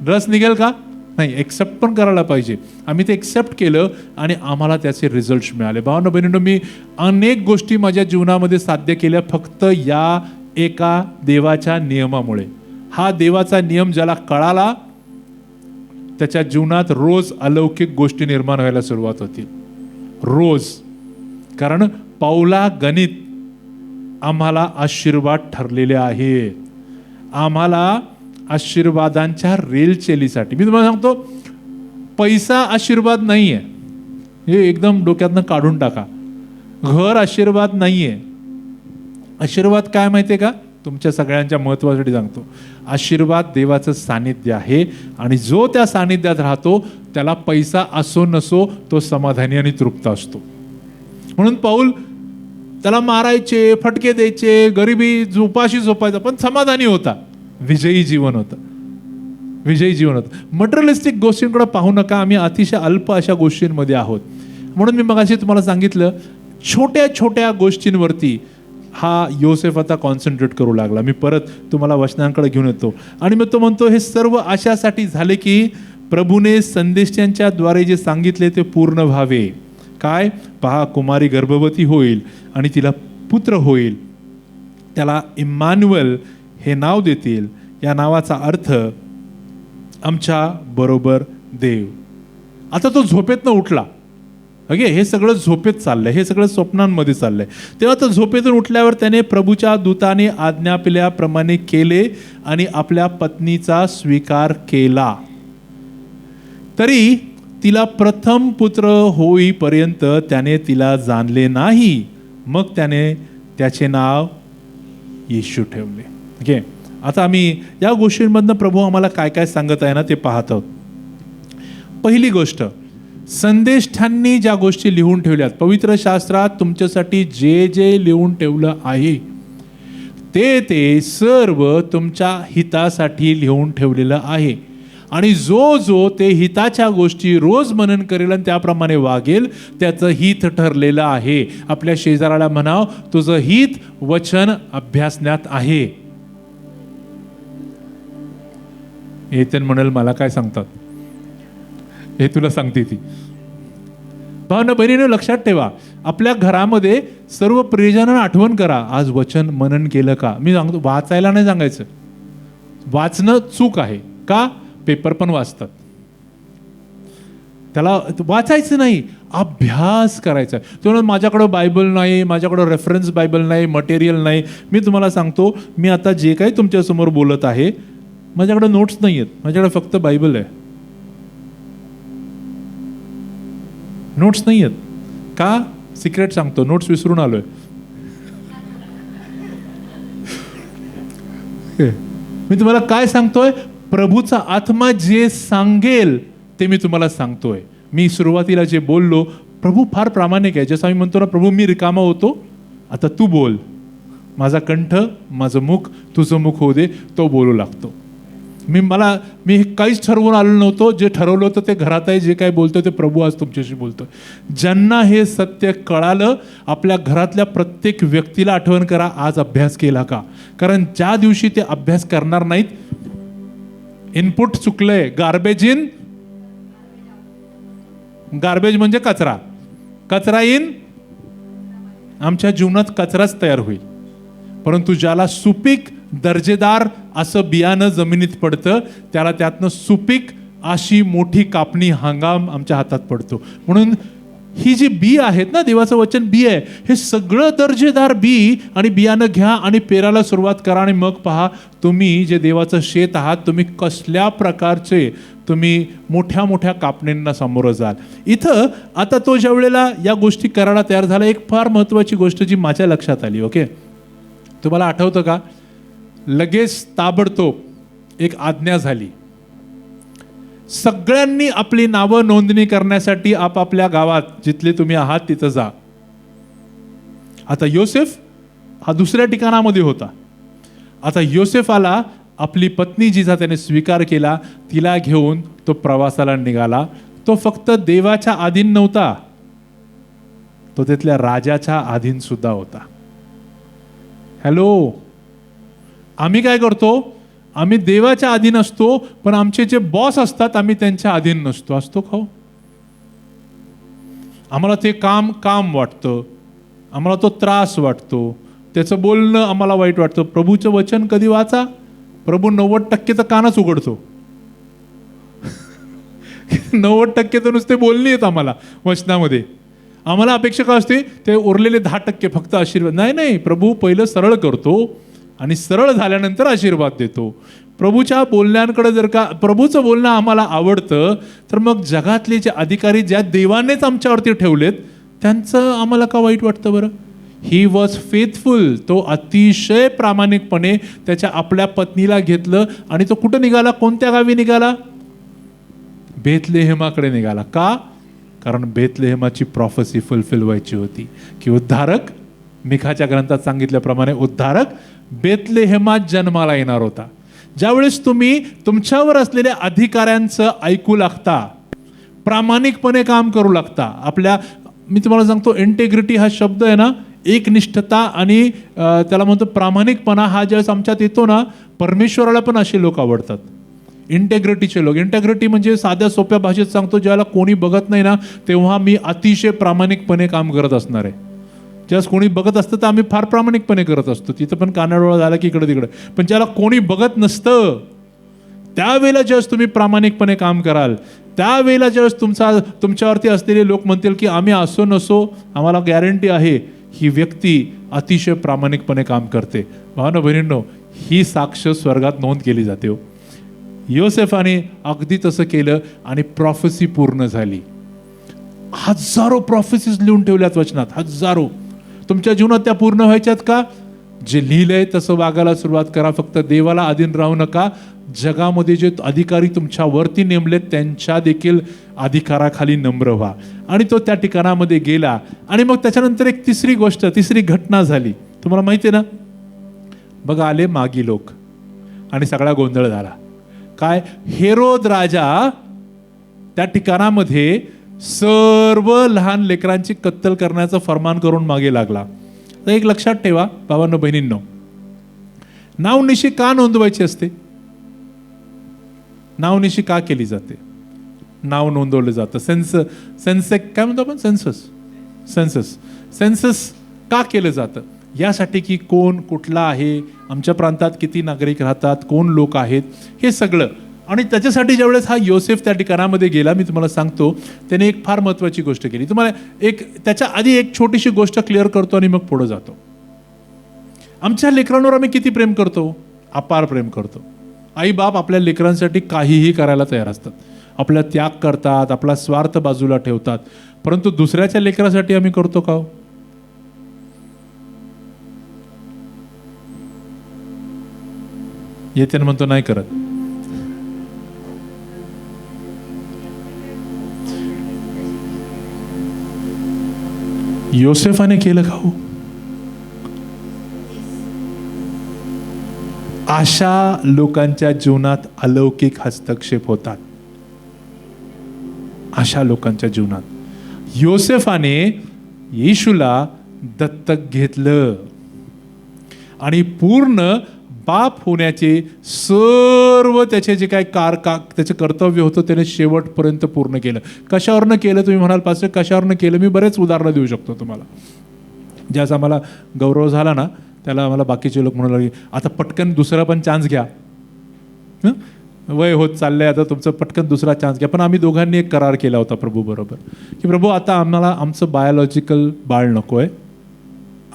रस निघेल का? नाही, एक्सेप्ट पण करायला पाहिजे. आम्ही ते एक्सेप्ट केलं आणि आम्हाला त्याचे रिझल्ट्स मिळाले. भावांनो बहिणींनो, मी अनेक गोष्टी माझ्या जीवनामध्ये साध्य केल्या फक्त या एका देवाच्या नियमामुळे. हा देवाचा नियम ज्याला कळाला त्याच्या जीवनात रोज अलौकिक गोष्टी निर्माण व्हायला सुरुवात होती. रोज. कारण पाऊला गणित आम्हाला आशीर्वाद ठरलेले आहेत. आम्हाला आशीर्वादांच्या रेलचेलीसाठी. मी तुम्हाला सांगतो, पैसा आशीर्वाद नाही आहे, हे एकदम डोक्यातनं काढून टाका. घर आशीर्वाद नाही आहे. आशीर्वाद काय माहिती आहे का? तुमच्या सगळ्यांच्या महत्वासाठी सांगतो, आशीर्वाद देवाचं सानिध्य आहे आणि जो त्या सानिध्यात राहतो त्याला पैसा असो नसो तो समाधानी आणि तृप्त असतो. म्हणून पाऊल त्याला मारायचे, फटके द्यायचे, गरिबी उपाशी झोपायचा, पण समाधानी होता. विजयी जीवन होतं. विजयी जीवन होतं. मटेरियलिस्टिक गोष्टींकडे पाहू नका. आम्ही अतिशय अल्प अशा गोष्टींमध्ये आहोत. म्हणून मी मगाशी तुम्हाला सांगितलं, छोट्या छोट्या गोष्टींवरती हा योसेफ आता कॉन्सन्ट्रेट करू लागला. मी परत तुम्हाला वचनांकडे घेऊन येतो आणि मग तो म्हणतो, हे सर्व अशासाठी झाले की प्रभूने संदेशांच्या द्वारे जे सांगितले ते पूर्ण व्हावे. काय? पहा, कुमारी गर्भवती होईल आणि तिला पुत्र होईल, त्याला इम्मान्युएल हे नाव देतील. या नावाचा अर्थ आमच्या बरोबर देव. आता तो झोपेतनं उठला. ओके, हे सगळं झोपेत चाललंय, हे सगळं स्वप्नांमध्ये चाललंय. तेव्हा तो झोपेतून उठल्यावर त्याने प्रभूच्या दूताने आज्ञापिल्याप्रमाणे केले आणि आपल्या पत्नीचा स्वीकार केला. तरी तिला प्रथम पुत्र होईपर्यंत त्याने तिला जाणले नाही. मग त्याने त्याचे नाव येशू ठेवले. ओके, आता आम्ही या गोष्टींमधनं प्रभू आम्हाला काय काय सांगत आहे ना ते पाहत आहोत. पहिली गोष्ट, संदेष्टांनी ज्या गोष्टी लिहून ठेवल्यात, पवित्र शास्त्रात तुमच्यासाठी जे जे लिहून ठेवलं आहे ते सर्व तुमच्या हितासाठी लिहून ठेवलेलं आहे. आणि जो जो ते हिताच्या गोष्टी रोज मनन करेल आणि त्याप्रमाणे वागेल त्याचं हित ठरलेलं आहे. आपल्या शेजाऱ्याला म्हणाव, तुझं हित वचन अभ्यासण्यात आहे. येतन म्हणाल, मला काय सांगतात हे तुला सांगते ती. भावना बहिणीने लक्षात ठेवा, आपल्या घरामध्ये सर्व प्रियजनांना आठवण करा, आज वचन मनन केलं का. मी सांगतो, वाचायला नाही सांगायचं. वाचणं चूक आहे का? पेपर पण वाचतात, त्याला वाचायचं नाही, अभ्यास करायचा. तो माझ्याकडं बायबल नाही, माझ्याकडं रेफरन्स बायबल नाही, मटेरियल नाही. मी तुम्हाला सांगतो, मी आता जे काही तुमच्यासमोर बोलत आहे, माझ्याकडे नोट्स नाही आहेत, माझ्याकडे फक्त बायबल आहे. नोट्स नाही आहेत का? सिक्रेट सांगतो, नोट्स विसरून आलोय. मी तुम्हाला काय सांगतोय, प्रभूचा आत्मा जे सांगेल ते मी तुम्हाला सांगतोय. मी सुरुवातीला जे बोललो, प्रभू फार प्रामाणिक आहे. जसं आम्ही म्हणतो ना, प्रभू मी रिकामा होतो, आता तू बोल, माझा कंठ, माझं मुख तुझं मुख होऊ दे, तो बोलू लागतो. मी काहीच ठरवून आलो नव्हतो. जे ठरवलं होतं ते घरात आहे. जे काय बोलतोय ते प्रभू आज तुमच्याशी बोलतोय. ज्यांना हे सत्य कळालं, आपल्या घरातल्या प्रत्येक व्यक्तीला आठवण करा, आज अभ्यास केला का? कारण ज्या दिवशी ते अभ्यास करणार नाहीत, इनपुट चुकलंय, गार्बेज म्हणजे कचरा, कचरा इन, आमच्या जीवनात कचराच तयार होईल. परंतु ज्याला सुपीक दर्जेदार असं बियाणं जमिनीत पडतं, त्याला त्यातनं सुपीक अशी मोठी कापणी हंगाम आमच्या हातात पडतो. म्हणून ही जी बी आहेत ना, देवाचं वचन बी आहे, हे सगळं दर्जेदार बी आणि बियाणं घ्या आणि पेरायला सुरुवात करा. आणि मग पहा, तुम्ही जे देवाचं शेत आहात, तुम्ही कसल्या प्रकारचे तुम्ही मोठ्या मोठ्या कापणींना सामोरं जाल. इथं आता तो ज्या वेळेला या गोष्टी करायला तयार झाला, एक फार महत्त्वाची गोष्ट जी माझ्या लक्षात आली. ओके, तुम्हाला आठवतं का? लगेच ताबडतोब एक आज्ञा झाली, सगळ्यांनी आपली नावं नोंदणी करण्यासाठी आपापल्या गावात जिथले तुम्ही आहात तिथं जा. आता योसेफ हा दुसऱ्या ठिकाणामध्ये होता. आता योसेफ आला, आपली पत्नी जिचा त्याने स्वीकार केला, तिला घेऊन तो प्रवासाला निघाला. तो फक्त देवाच्या अधीन नव्हता, तो तिथल्या राजाच्या अधीन सुद्धा होता. हॅलो, आम्ही काय करतो? आम्ही देवाच्या अधीन असतो, पण आमचे जे बॉस असतात आम्ही त्यांच्या अधीन नसतो. असतो खाऊ, आम्हाला ते काम वाटतं, आम्हाला तो त्रास वाटतो, त्याचं बोलणं आम्हाला वाईट वाटतं. प्रभूचं वचन कधी वाचा, प्रभू 90% तर कानच उघडतो. 90% तर नुसते बोलणी आहेत आम्हाला वचनामध्ये. आम्हाला अपेक्षा काय असते? ते उरलेले 10% फक्त आशीर्वाद. नाही, प्रभू पहिलं सरळ करतो आणि सरळ झाल्यानंतर आशीर्वाद देतो. प्रभूच्या बोलण्यांकडे जर का प्रभूचं बोलणं आम्हाला आवडतं, तर मग जगातले जे अधिकारी ज्या देवानेच आमच्यावरती ठेवलेत त्यांचं आम्हाला का वाईट वाटतं बरं? He was faithful. तो अतिशय प्रामाणिकपणे त्याच्या आपल्या पत्नीला घेतलं आणि तो कुठं निघाला? कोणत्या गावी निघाला? बेथलेहेमाकडे निघाला. का? कारण बेथलेहेमाची प्रॉफेसी फुलफिल व्हायची होती की उद्धारक, मिखाच्या ग्रंथात सांगितल्याप्रमाणे उद्धारक बेथलेहेमात जन्माला येणार होता. ज्यावेळेस तुम्ही तुमच्यावर असलेल्या अधिकाऱ्यांचं ऐकू लागता, प्रामाणिकपणे काम करू लागता, मी तुम्हाला सांगतो, इंटेग्रिटी हा शब्द आहे ना, एकनिष्ठता आणि त्याला म्हणतो प्रामाणिकपणा, हा ज्यावेळेस आमच्यात येतो ना, परमेश्वराला पण असे लोक आवडतात. इंटेग्रिटीचे लोक. इंटेग्रिटी म्हणजे साध्या सोप्या भाषेत सांगतो, ज्याला कोणी बघत नाही ना, तेव्हा मी अतिशय प्रामाणिकपणे काम करत असणार आहे. ज्यावेळेस कोणी बघत असतं तर आम्ही फार प्रामाणिकपणे करत असतो, तिथं पण कानाडोळा झाला की इकडं तिकडं. पण ज्याला कोणी बघत नसतं, त्यावेळेला ज्यावेळेस तुम्ही प्रामाणिकपणे काम कराल, त्यावेळेला ज्यावेळेस तुमच्यावरती असलेले लोक म्हणतील की आम्ही असो नसो, आम्हाला गॅरंटी आहे ही व्यक्ती अतिशय प्रामाणिकपणे काम करते. भावना बहिणींनो, ही साक्ष स्वर्गात नोंद केली जाते हो. योसेफाने अगदी तसं केलं आणि प्रॉफेसी पूर्ण झाली. हजारो प्रॉफेसीज लिहून ठेवल्यात वचनात, हजारो. तुमच्या जीवनात त्या पूर्ण व्हायच्यात का? जे लिहिलंय तसं वागायला सुरुवात करा. फक्त देवाला अधीन राहू नका. जगामध्ये जे अधिकारी तुमच्या वरती नेमलेत त्यांच्या देखील अधिकाराखाली नम्र व्हा. आणि तो त्या ठिकाणामध्ये गेला. आणि मग त्याच्यानंतर एक तिसरी घटना झाली. तुम्हाला माहिती आहे ना, बघा, आले मागी लोक आणि सगळा गोंधळ झाला. काय? हेरोद राजा त्या ठिकाणामध्ये सर्व लहान लेकरांची कत्तल करण्याचं फरमान करून मागे लागला. तर एक लक्षात ठेवा भावांनो बहिणींनो, नावनिशी का नोंदवायची असते? नावनिशी का केली जाते? नाव नोंदवलं जातं. काय म्हणतो आपण? सेन्सस का केलं जातं? यासाठी की कोण कुठला आहे, आमच्या प्रांतात किती नागरिक राहतात, कोण लोक आहेत, हे सगळं. आणि त्याच्यासाठी ज्यावेळेस हा योसेफ त्या ठिकाणामध्ये गेला, मी तुम्हाला सांगतो, त्याने एक फार महत्त्वाची गोष्ट केली. तुम्हाला त्याच्या आधी एक छोटीशी गोष्ट क्लिअर करतो आणि मग पुढे जातो. आमच्या लेकरांवर आम्ही किती प्रेम करतो? अपार प्रेम करतो. आई बाप आपल्या लेकरांसाठी काहीही करायला तयार असतात, आपला त्याग करतात, आपला स्वार्थ बाजूला ठेवतात. परंतु दुसऱ्याच्या लेकरासाठी आम्ही करतो का? येते म्हणतो नाही करत. योसेफाने केलं का हो? अशा लोकांच्या जीवनात अलौकिक हस्तक्षेप होतात. अशा लोकांच्या जीवनात योसेफाने येशूला दत्तक घेतलं आणि पूर्ण बाप होण्याचे सर्व त्याचे जे काय त्याचे कर्तव्य होतं त्याने शेवटपर्यंत पूर्ण केलं. कशावरनं केलं तुम्ही म्हणाल पास्टर, कशावरनं केलं? मी बरेच उदाहरणं देऊ शकतो तुम्हाला. ज्याचा आम्हाला गौरव झाला ना, त्याला आम्हाला बाकीचे लोक म्हणू लागले, आता पटकन दुसरा पण चान्स घ्या, वय होत चाललंय आता तुमचं, पटकन दुसरा चान्स घ्या. पण आम्ही दोघांनी एक करार केला होता प्रभू बरोबर की प्रभू आता आम्हाला आमचं बायोलॉजिकल बाळ नको आहे.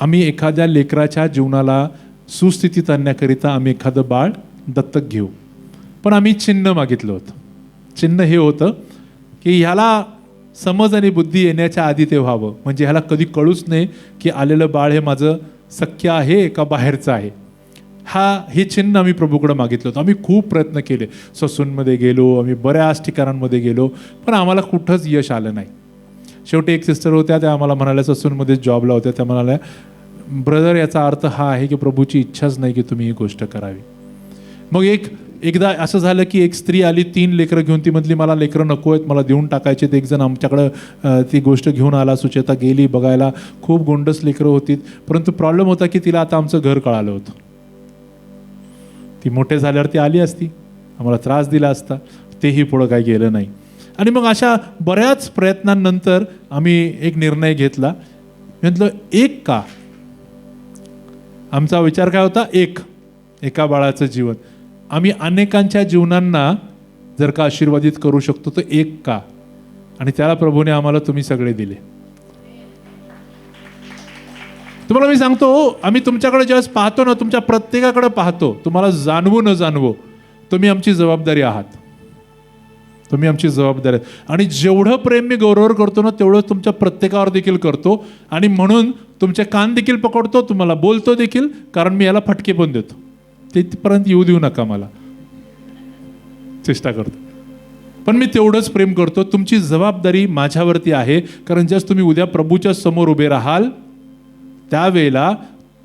आम्ही एखाद्या लेकराच्या जीवनाला सुस्थितीत आणण्याकरिता आम्ही एखादं बाळ दत्तक घेऊ. पण आम्ही चिन्ह मागितलं होतं. चिन्ह हे होतं की ह्याला समज आणि बुद्धी येण्याच्या आधी ते व्हावं, म्हणजे ह्याला कधी कळूच नाही की आलेलं बाळ हे माझं सख्य आहे का बाहेरचं आहे. हे चिन्ह आम्ही प्रभूकडे मागितलं होतं. आम्ही खूप प्रयत्न केले, ससूनमध्ये गेलो, आम्ही बऱ्याच ठिकाणांमध्ये गेलो, पण आम्हाला कुठंच यश आलं नाही. शेवटी एक सिस्टर होत्या, त्या आम्हाला म्हणाल्या, ससूनमध्ये जॉबला होत्या, त्या म्हणाल्या, ब्रदर याचा अर्थ हा आहे की प्रभूची इच्छाच नाही की तुम्ही ही गोष्ट करावी. मग एकदा असं झालं की एक स्त्री आली 3 लेकरं घेऊन. ती म्हटली मला लेकरं नको आहेत, मला देऊन टाकायचे. एक जण आमच्याकडं ती गोष्ट घेऊन आला. सुचेता गेली बघायला, खूप गोंडस लेकरं होती. परंतु प्रॉब्लेम होता की तिला आता आमचं घर कळालं होतं. ती मोठे झाल्यावर ती आली असती, आम्हाला त्रास दिला असता, तेही पुढं काही गेलं नाही. आणि मग अशा बऱ्याच प्रयत्नांनंतर आम्ही एक निर्णय घेतला. म्हटलं एक का, आमचा विचार काय होता, एका बाळाचं जीवन. आम्ही अनेकांच्या जीवनांना जर का आशीर्वादित करू शकतो तर एक का. आणि त्याला प्रभूने आम्हाला तुम्ही सगळे दिले. तुम्हाला मी सांगतो, आम्ही तुमच्याकडे ज्यावेळेस पाहतो ना, तुमच्या प्रत्येकाकडे पाहतो, तुम्हाला जाणवो न जाणवो, तुम्ही आमची जबाबदारी आहात. तुम्ही आमची जबाबदारी आहात. आणि जेवढं प्रेम मी गौरव करतो ना, तेवढं तुमच्या प्रत्येकावर देखील करतो. आणि म्हणून तुमचे कान देखील पकडतो, तुम्हाला बोलतो देखील, कारण मी याला फटके पण देतो. तिथपर्यंत येऊ देऊ नका, मला चेष्टा करतो, पण मी तेवढंच प्रेम करतो. तुमची जबाबदारी माझ्यावरती आहे, कारण जस तुम्ही उद्या प्रभूच्या समोर उभे राहाल त्यावेळेला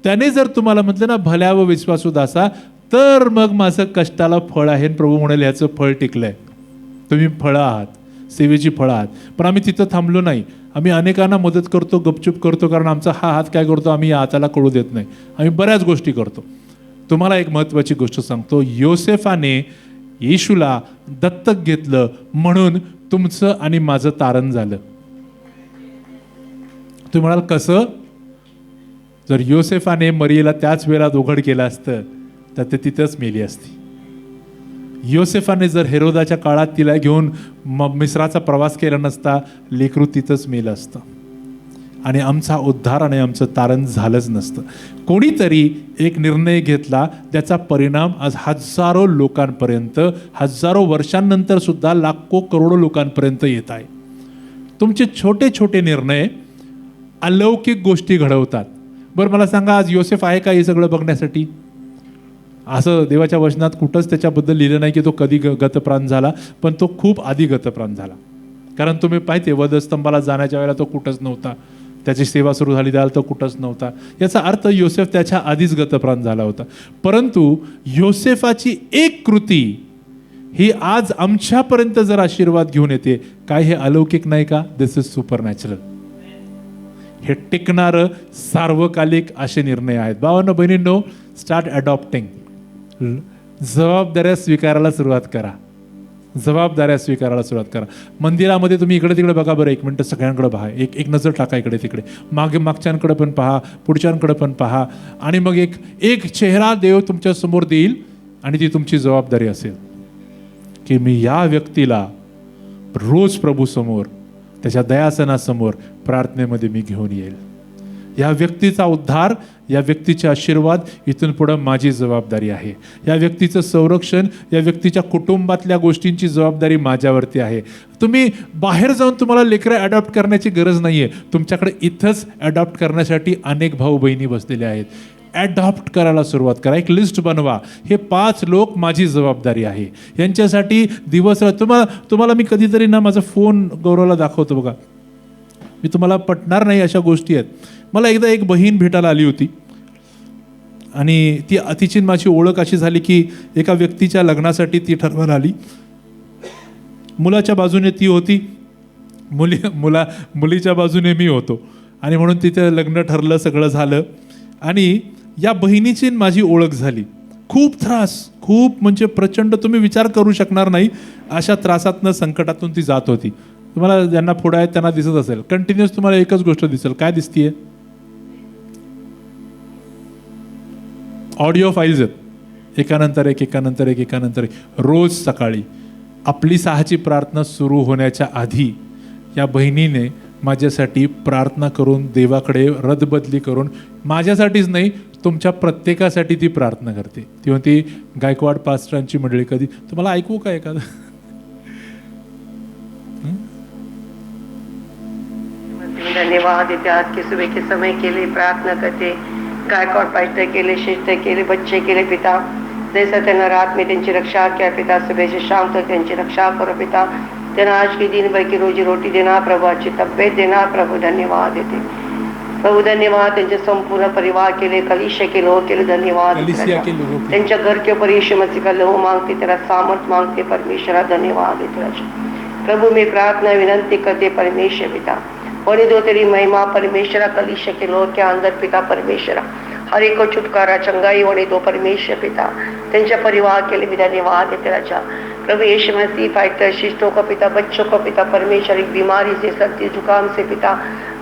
त्याने जर तुम्हाला म्हटलं ना, भल्या व विश्वासू दासा, तर मग माझं कष्टाला फळ आहे. प्रभू म्हणाले ह्याचं फळ टिकलंय, तुम्ही फळं आहात, सेवेची फळं आहात. पण आम्ही तिथं थांबलो नाही. आम्ही अनेकांना मदत करतो, गपचूप करतो, कारण आमचा हा हात काय करतो, आम्ही या हाताला कळू देत नाही. आम्ही बऱ्याच गोष्टी करतो. तुम्हाला एक महत्त्वाची गोष्ट सांगतो, योसेफाने येशूला दत्तक घेतलं म्हणून तुमचं आणि माझं तारण झालं. तुम्ही म्हणाल कसं? जर योसेफाने मरियेला त्याच वेळेला उघड केलं असतं तर ते तिथंच मेली असती. योसेफाने जर हेरोदाच्या काळात तिला घेऊन मिस्राचा प्रवास केला नसता, लेकरू तिथंच मेलं असतं आणि आमचा उद्धार आणि आमचं तारण झालंच नसतं. कोणीतरी एक निर्णय घेतला, त्याचा परिणाम आज हजारो लोकांपर्यंत, हजारो वर्षांनंतर सुद्धा लाखो करोडो लोकांपर्यंत येत आहे. तुमचे छोटे छोटे निर्णय अलौकिक गोष्टी घडवतात. बरं मला सांगा, आज योसेफ आहे का हे सगळं बघण्यासाठी? असं देवाच्या वचनात कुठंच त्याच्याबद्दल लिहिलं नाही की तो कधी गतप्राण झाला, पण तो खूप आधी गतप्राण झाला. कारण तुम्ही पाहिजे वधस्तंभाला जाण्याच्या वेळेला तो कुठंच नव्हता, त्याची सेवा सुरू झाली त्याला तो कुठंच नव्हता. याचा अर्थ योसेफ त्याच्या आधीच गतप्राण झाला होता. परंतु योसेफाची एक कृती ही आज आमच्यापर्यंत जर आशीर्वाद घेऊन येते, काय हे अलौकिक नाही का? दिस इज सुपरनॅचरल. हे टिकणारं सार्वकालिक असे निर्णय आहेत. भावांनो बहिणींनो, स्टार्ट अडॉप्टिंग. जबाबदाऱ्या स्वीकारायला सुरुवात करा. जबाबदाऱ्या स्वीकारायला सुरुवात करा. मंदिरामध्ये तुम्ही इकडे तिकडे बघा बरं, 1 मिनिट सगळ्यांकडे पहा, एक नजर टाका इकडे तिकडे, मागच्यांकडे पण पहा, पुढच्यांकडे पण पहा. आणि मग एक चेहरा देव तुमच्या समोर देईल आणि ती तुमची जबाबदारी असेल की मी या व्यक्तीला रोज प्रभू समोर, त्याच्या दयासनासमोर प्रार्थनेमध्ये मी घेऊन येईल. या व्यक्तीचा उद्धार, या व्यक्तीचे आशीर्वाद इथून पुढं माझी जबाबदारी आहे. या व्यक्तीचं संरक्षण, या व्यक्तीच्या कुटुंबातल्या गोष्टींची जबाबदारी माझ्यावरती आहे. तुम्ही बाहेर जाऊन तुम्हाला लेकरं अडॉप्ट करण्याची गरज नाही आहे. तुमच्याकडे इथंच अडॉप्ट करण्यासाठी अनेक भाऊ बहिणी बसलेले आहेत. ॲडॉप्ट करायला सुरुवात करा. एक लिस्ट बनवा, हे 5 लोक माझी जबाबदारी आहे. यांच्यासाठी दिवस तुम्हाला मी कधीतरी ना माझा फोन गौरवला दाखवतो बघा. मी तुम्हाला पटणार नाही अशा गोष्टी आहेत. मला एकदा एक बहीण भेटायला आली होती आणि तिची माझी ओळख अशी झाली की एका व्यक्तीच्या लग्नासाठी ती ठरवायला आली. मुलाच्या बाजूने ती होती, मुलीच्या बाजूने मी होतो आणि म्हणून तिथे लग्न ठरलं, सगळं झालं आणि या बहिणीची माझी ओळख झाली. खूप त्रास, खूप म्हणजे प्रचंड, तुम्ही विचार करू शकणार नाही अशा त्रासातनं, संकटातून ती जात होती. तुम्हाला ज्यांना पुढे आहेत त्यांना दिसत असेल, कंटिन्युअस तुम्हाला एकच गोष्ट दिसेल. काय दिसतीये? ऑडिओ फाईल्स आहेत, एकानंतर एक एकानंतर एक एकानंतर एक. रोज सकाळी आपली 6ची प्रार्थना सुरू होण्याच्या आधी या बहिणीने माझ्यासाठी प्रार्थना करून, देवाकडे रदबदली करून, माझ्यासाठीच नाही तुमच्या प्रत्येकासाठी ती प्रार्थना करते. ती म्हणते, गायकवाड पास्टरांची मंडळी कधी, तुम्हाला ऐकू का एखादं? धन्यवाद देते आज के सुबह के समय के लिए प्रार्थना करते, गायकवाड पास्टर के लिए, शिष्टर के लिए, बच्चे के लिए पिता, जैसा त्यांना रात में त्यांची रक्षा किया पिता, सुबह से शाम तक त्यांची रक्षा करो पिता. त्यांना आज की दिन भर की रोजी रोटी देना प्रभु, अच्छी तब्येत देना प्रभु. धन्यवाद देते प्रभु, धन्यवाद त्यांचे संपूर्ण परिवार के लिए, कलीसिया के लोगों के लिए धन्यवाद. त्यांच्या घर के ऊपर यीशु मसीह का लहू मांगते, तेरा सामर्थ मांगते परमेश्वरा. धन्यवाद देते प्रभु. मैं प्रार्थना विनंती करते परमेश्वर पिता, और दो तेरी महिमा परमेश्वरा, कलीसिया के लोग के अंदर पिता परमेश्वरा, हर एक को छुटकारा चंगाई वड़े दो परमेश्वर पिता. त्यांच्या परिवार के लिए भी धन्यवाद देते राजा प्रभु. यीशु मसीह फाइटर शिष्टों को पिता, बच्चों को पिता परमेश्वर, एक बीमारी से, सर्दी जुकाम से पिता,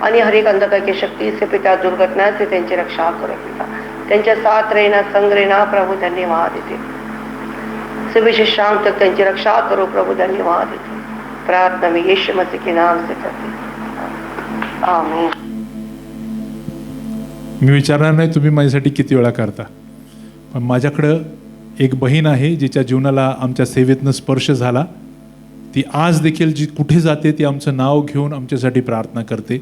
आणि हर एक अंधकार की शक्ति से पिता, दुर्घटना से त्यांची रक्षा करो पिता. त्यांच्या साथ रहना, संग रहना प्रभु. धन्यवाद देते सुबह से शाम तक त्यांची रक्षा करो प्रभु. धन्यवाद देते. प्रार्थना में यीशु मसीह के नाम से करते, आमीन. मी विचारणार नाही तुम्ही माझ्यासाठी किती वेळा करता, पण माझ्याकडं एक बहीण आहे जिच्या जीवनाला आमच्या सेवेतनं स्पर्श झाला. ती आज देखील जी कुठे जाते ती आमचं नाव घेऊन आमच्यासाठी प्रार्थना करते.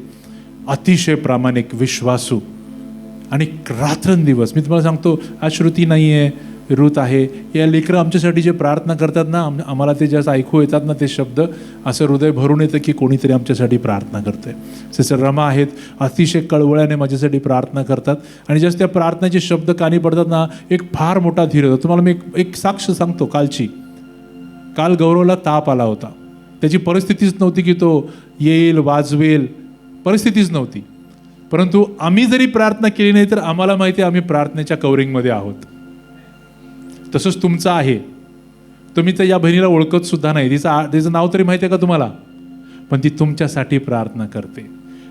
अतिशय प्रामाणिक, विश्वासू आणि रात्रंदिवस. मी तुम्हाला सांगतो, आज श्रुती नाही आहे, रुत आहे, या लेकरं आमच्यासाठी जे प्रार्थना करतात ना, आम्हाला ते जास्त ऐकू येतात ना ते शब्द, असं हृदय भरून येतं की कोणीतरी आमच्यासाठी प्रार्थना करतंय. सिस्टर रमा आहेत, अतिशय कळवळ्याने माझ्यासाठी प्रार्थना करतात आणि जस्ट त्या प्रार्थनेचे शब्द कानी पडतात ना, एक फार मोठा धीर होता. तुम्हाला मी एक साक्ष सांगतो कालची. काल गौरवला ताप आला होता. त्याची परिस्थितीच नव्हती की तो येईल, वाजवेल, परिस्थितीच नव्हती. परंतु आम्ही जरी प्रार्थना केली नाही तर आम्हाला माहिती आहे आम्ही प्रार्थनेच्या कव्हरिंगमध्ये आहोत. तसंच तुमचं आहे. तुम्ही तर या बहिणीला ओळखत सुद्धा नाही, तिचं नाव तरी माहिती आहे का तुम्हाला, पण ती तुमच्यासाठी प्रार्थना करते.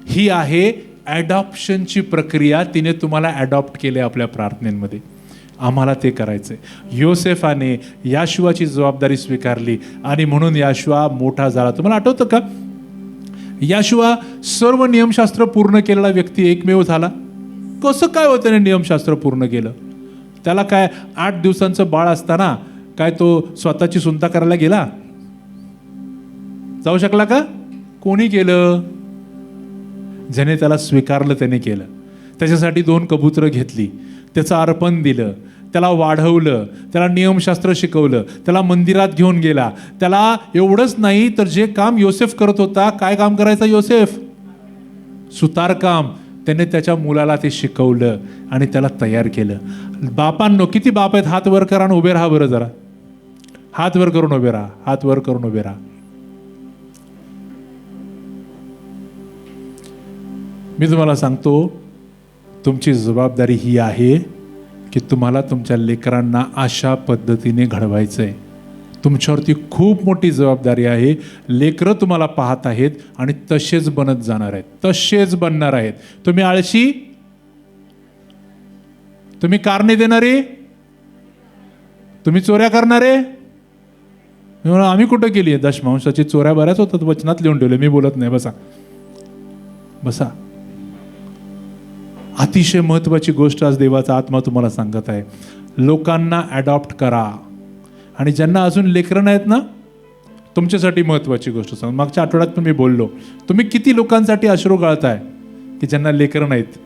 ही आहे ॲडॉप्शनची प्रक्रिया. तिने तुम्हाला ॲडॉप्ट केले आपल्या प्रार्थनेमध्ये. आम्हाला ते करायचंय. योसेफाने याशुआची जबाबदारी स्वीकारली आणि म्हणून याशुआ मोठा झाला. तुम्हाला आठवतं का, याशुआ सर्व नियमशास्त्र पूर्ण केलेला व्यक्ती एकमेव झाला. कसं काय होतं त्याने नियमशास्त्र पूर्ण केलं? त्याला काय 8 दिवसांचं बाळ असताना काय तो स्वतःची सुनता करायला गेला? जाऊ शकला का? कोणी केलं? ज्याने त्याला स्वीकारलं त्याने केलं. त्याच्यासाठी 2 कबूतरं घेतली, त्याचं अर्पण दिलं, त्याला वाढवलं, त्याला नियमशास्त्र शिकवलं, त्याला मंदिरात घेऊन गेला. त्याला एवढंच नाही तर जे काम योसेफ करत होता, काय काम करायचा योसेफ? सुतारकाम. त्याने त्याच्या मुलाला ते शिकवलं आणि त्याला तयार केलं. बापांनो, किती बाप आहेत? हात वर करा आणि उभे राहा बरं जरा. हात वर करून उभे राहा, हात वर करून उभे राहा. मी तुम्हाला सांगतो, तुमची जबाबदारी ही आहे की तुम्हाला तुमच्या लेकरांना अशा पद्धतीने घडवायचंय. तुमच्यावरती खूप मोठी जबाबदारी आहे. लेकरं तुम्हाला पाहत आहेत आणि तसेच बनत जाणार आहेत, तसेच बनणार आहेत. तुम्ही आळशी, तुम्ही कारणे देणारे, तुम्ही चोऱ्या करणारे. आम्ही कुठं केली आहे? दशमांशाची चोऱ्या बऱ्याच होतात, वचनात लिहून ठेवले, मी बोलत नाही. बसा बसा. अतिशय महत्वाची गोष्ट आज देवाचा आत्मा तुम्हाला सांगत आहे. लोकांना ॲडॉप्ट करा. आणि ज्यांना अजून लेकरं नाहीत ना, तुमच्यासाठी महत्वाची गोष्ट सांग. मागच्या आठवड्यात पण मी बोललो, तुम्ही किती लोकांसाठी अश्रू गाळताय की ज्यांना लेकरं नाहीत,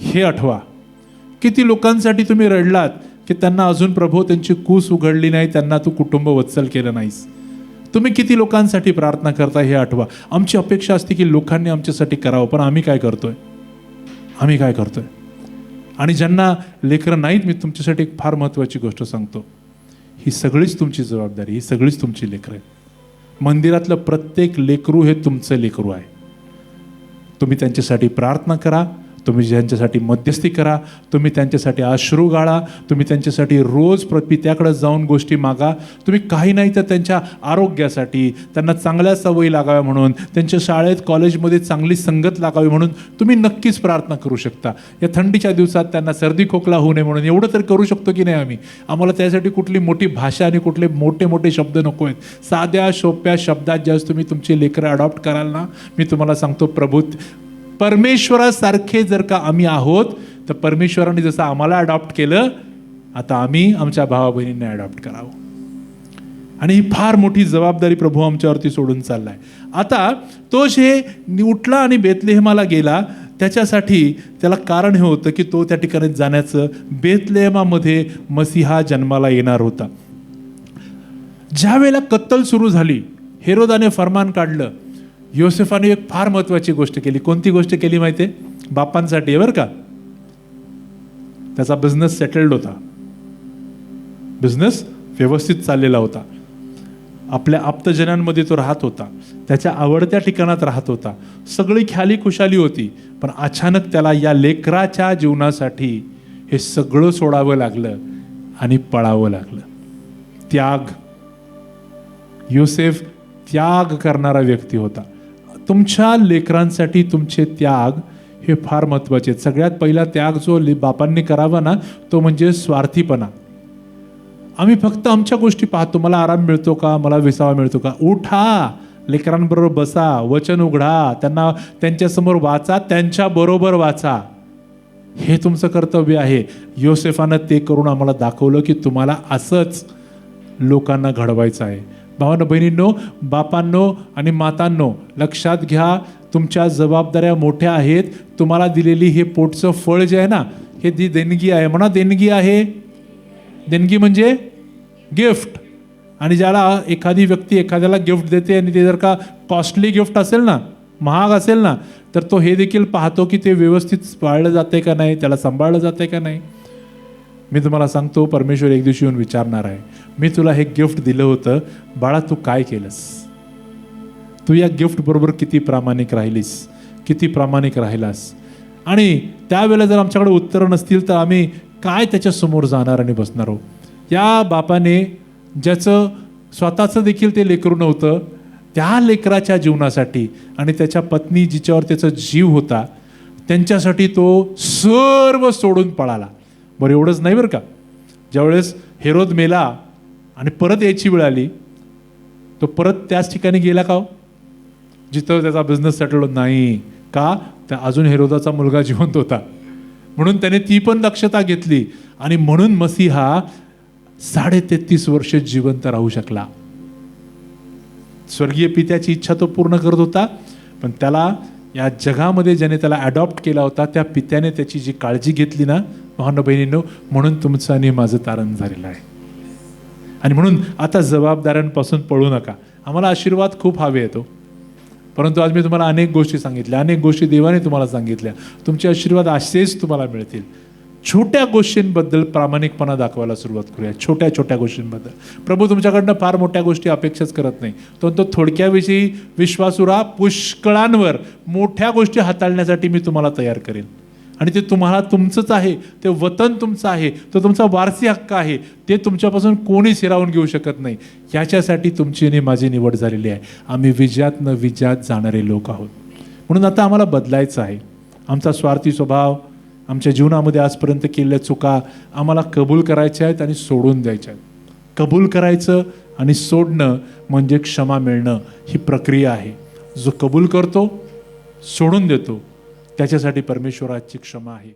हे आठवा. किती लोकांसाठी तुम्ही रडलात की त्यांना अजून प्रभू त्यांची कूस उघडली नाही, त्यांना तू कुटुंब वत्सल केलं नाहीस. तुम्ही किती लोकांसाठी प्रार्थना करता हे आठवा. आमची अपेक्षा असते की लोकांनी आमच्यासाठी करावं, पण आम्ही काय करतोय? आणि ज्यांना लेकरं नाहीत, मी तुमच्यासाठी एक फार महत्त्वाची गोष्ट सांगतो. ही सगळीच तुमची जबाबदारी, ही सगळीच तुमची लेकरं आहेत. मंदिरातलं प्रत्येक लेकरू हे तुमचं लेकरू आहे. तुम्ही त्यांच्यासाठी प्रार्थना करा, तुम्ही त्यांच्यासाठी मध्यस्थी करा, तुम्ही त्यांच्यासाठी अश्रू गाळा, तुम्ही त्यांच्यासाठी रोज पित्याकडे जाऊन गोष्टी मागा. तुम्ही काही नाही तर त्यांच्या आरोग्यासाठी, त्यांना चांगल्या सवयी लागाव्या म्हणून, त्यांच्या शाळेत कॉलेजमध्ये चांगली संगत लागावी म्हणून तुम्ही नक्कीच प्रार्थना करू शकता. या थंडीच्या दिवसात त्यांना सर्दी खोकला होऊ नये म्हणून एवढं तर करू शकतो की नाही आम्ही? आम्हाला त्यासाठी कुठली मोठी भाषा आणि कुठले मोठे मोठे शब्द नको आहेत. साध्या सोप्या शब्दात ज्यावेळेस तुम्ही तुमची लेकरं अडॉप्ट कराल ना, मी तुम्हाला सांगतो, परमेश्वरासारखे जर का आम्ही आहोत, तर परमेश्वराने जसं आम्हाला अडॉप्ट केलं, आता आम्ही आमच्या भावा बहिणींना अडॉप्ट करावं. आणि ही फार मोठी जबाबदारी प्रभू आमच्यावरती सोडून चाललाय. आता तो जे उठला आणि बेथलेहेमाला गेला, त्याच्यासाठी त्याला कारण हे होतं की तो त्या ठिकाणी जाण्याचं, बेथलेहेमामध्ये मसीहा जन्माला येणार होता. ज्या वेळेला कत्तल सुरू झाली, हेरोदाने फरमान काढलं, योसेफाने एक फार महत्त्वाची गोष्ट केली. कोणती गोष्ट केली माहिती आहे? बापांसाठी, बरं का. त्याचा बिझनेस सेटल्ड होता, बिझनेस व्यवस्थित चाललेला होता, आपल्या आप्तजनांमध्ये तो राहत होता, त्याच्या आवडत्या ठिकाणात राहत होता, सगळी ख्याली खुशाली होती. पण अचानक त्याला या लेकराच्या जीवनासाठी हे सगळं सोडावं लागलं आणि पळावं लागलं. त्याग. योसेफ त्याग करणारा व्यक्ती होता. तुमच्या लेकरांसाठी तुमचे त्याग हे फार महत्त्वाचे आहेत. सगळ्यात पहिला त्याग जो बापांनी करावा ना, तो म्हणजे स्वार्थीपणा. आम्ही फक्त आमच्या गोष्टी पाहतो. मला आराम मिळतो का, मला विसावा मिळतो का? उठा, लेकरांबरोबर बसा, वचन उघडा, त्यांना त्यांच्यासमोर वाचा, त्यांच्याबरोबर वाचा. हे तुमचं कर्तव्य आहे. योसेफानं ते करून आम्हाला दाखवलं की तुम्हाला असंच लोकांना घडवायचं आहे. भावांनो, बहिणींनो, बापांनो आणि मातांनो, लक्षात घ्या, तुमच्या जबाबदाऱ्या मोठ्या आहेत. तुम्हाला दिलेली हे पोटचं फळ जे आहे ना, हे ती देणगी आहे. म्हणा, देणगी आहे. देणगी म्हणजे गिफ्ट. आणि ज्याला एखादी व्यक्ती एखाद्याला गिफ्ट देते आणि ते जर का कॉस्टली गिफ्ट असेल ना, महाग असेल ना, तर तो हे देखील पाहतो की ते व्यवस्थित पाळलं जाते का नाही, त्याला सांभाळलं जाते का नाही. मी तुम्हाला सांगतो, परमेश्वर एक दिवशी येऊन विचारणार आहे, मी तुला हे गिफ्ट दिलं होतं बाळा, तू काय केलंस? तू या गिफ्ट बरोबर किती प्रामाणिक राहिलीस, किती प्रामाणिक राहिलास? आणि त्यावेळेला जर आमच्याकडे उत्तरं नसतील तर आम्ही काय त्याच्यासमोर जाणार आणि बसणार आहोत? या बापाने ज्याचं स्वतःचं देखील ते लेकरू नव्हतं, त्या लेकराच्या जीवनासाठी आणि त्याच्या पत्नी जिच्यावर त्याचा जीव होता, त्यांच्यासाठी तो सर्व सोडून पळाला. बरं, एवढंच नाही बरं का. ज्यावेळेस हेरोद मेला आणि परत यायची वेळ आली, तो परत त्याच ठिकाणी गेला का? जिथं त्याचा बिझनेस सेटल होत नाही का? त्या अजून हेरोदाचा मुलगा जिवंत होता म्हणून त्याने ती पण दक्षता घेतली. आणि म्हणून मसीहा 33.5 वर्ष जिवंत राहू शकला. स्वर्गीय पित्याची इच्छा तो पूर्ण करत होता, पण त्याला या जगामध्ये ज्याने त्याला अडॉप्ट केला होता, त्या पित्याने त्याची जी काळजी घेतली ना, भावांनो बहिणींनो, म्हणून तुमचं आणि माझं तारण झालेलं आहे. आणि म्हणून आता जबाबदाऱ्यांपासून पळू नका. आम्हाला आशीर्वाद खूप हवे येतो, परंतु आज मी तुम्हाला अनेक गोष्टी सांगितल्या, अनेक गोष्टी देवाने तुम्हाला सांगितल्या. तुमचे आशीर्वाद असेच तुम्हाला मिळतील. छोट्या गोष्टींबद्दल प्रामाणिकपणा दाखवायला सुरुवात करूया. छोट्या छोट्या गोष्टींबद्दल प्रभू तुमच्याकडनं फार मोठ्या गोष्टी अपेक्षाच करत नाही, तो थोडक्याविषयी विश्वासू राहा. पुष्कळांवर मोठ्या गोष्टी हाताळण्यासाठी मी तुम्हाला तयार करेन. आणि ते तुम्हाला तुमचंच आहे, ते वतन तुमचं आहे, तो तुमचा वारसी हक्क आहे, ते तुमच्यापासून कोणीच हिरावून घेऊ शकत नाही. याच्यासाठी तुमची आणि माझी निवड झालेली आहे. आम्ही विजयात न विजयात जाणारे लोक आहोत. म्हणून आता आम्हाला बदलायचं आहे. आमचा स्वार्थी स्वभाव, आमच्या जीवनामध्ये आजपर्यंत केलेल्या चुका आम्हाला कबूल करायच्या आहेत आणि सोडून द्यायच्या आहेत. कबूल करायचं आणि सोडणं म्हणजे क्षमा मिळणं, ही प्रक्रिया आहे. जो कबूल करतो, सोडून देतो, त्याच्यासाठी परमेश्वराची क्षमा आहे.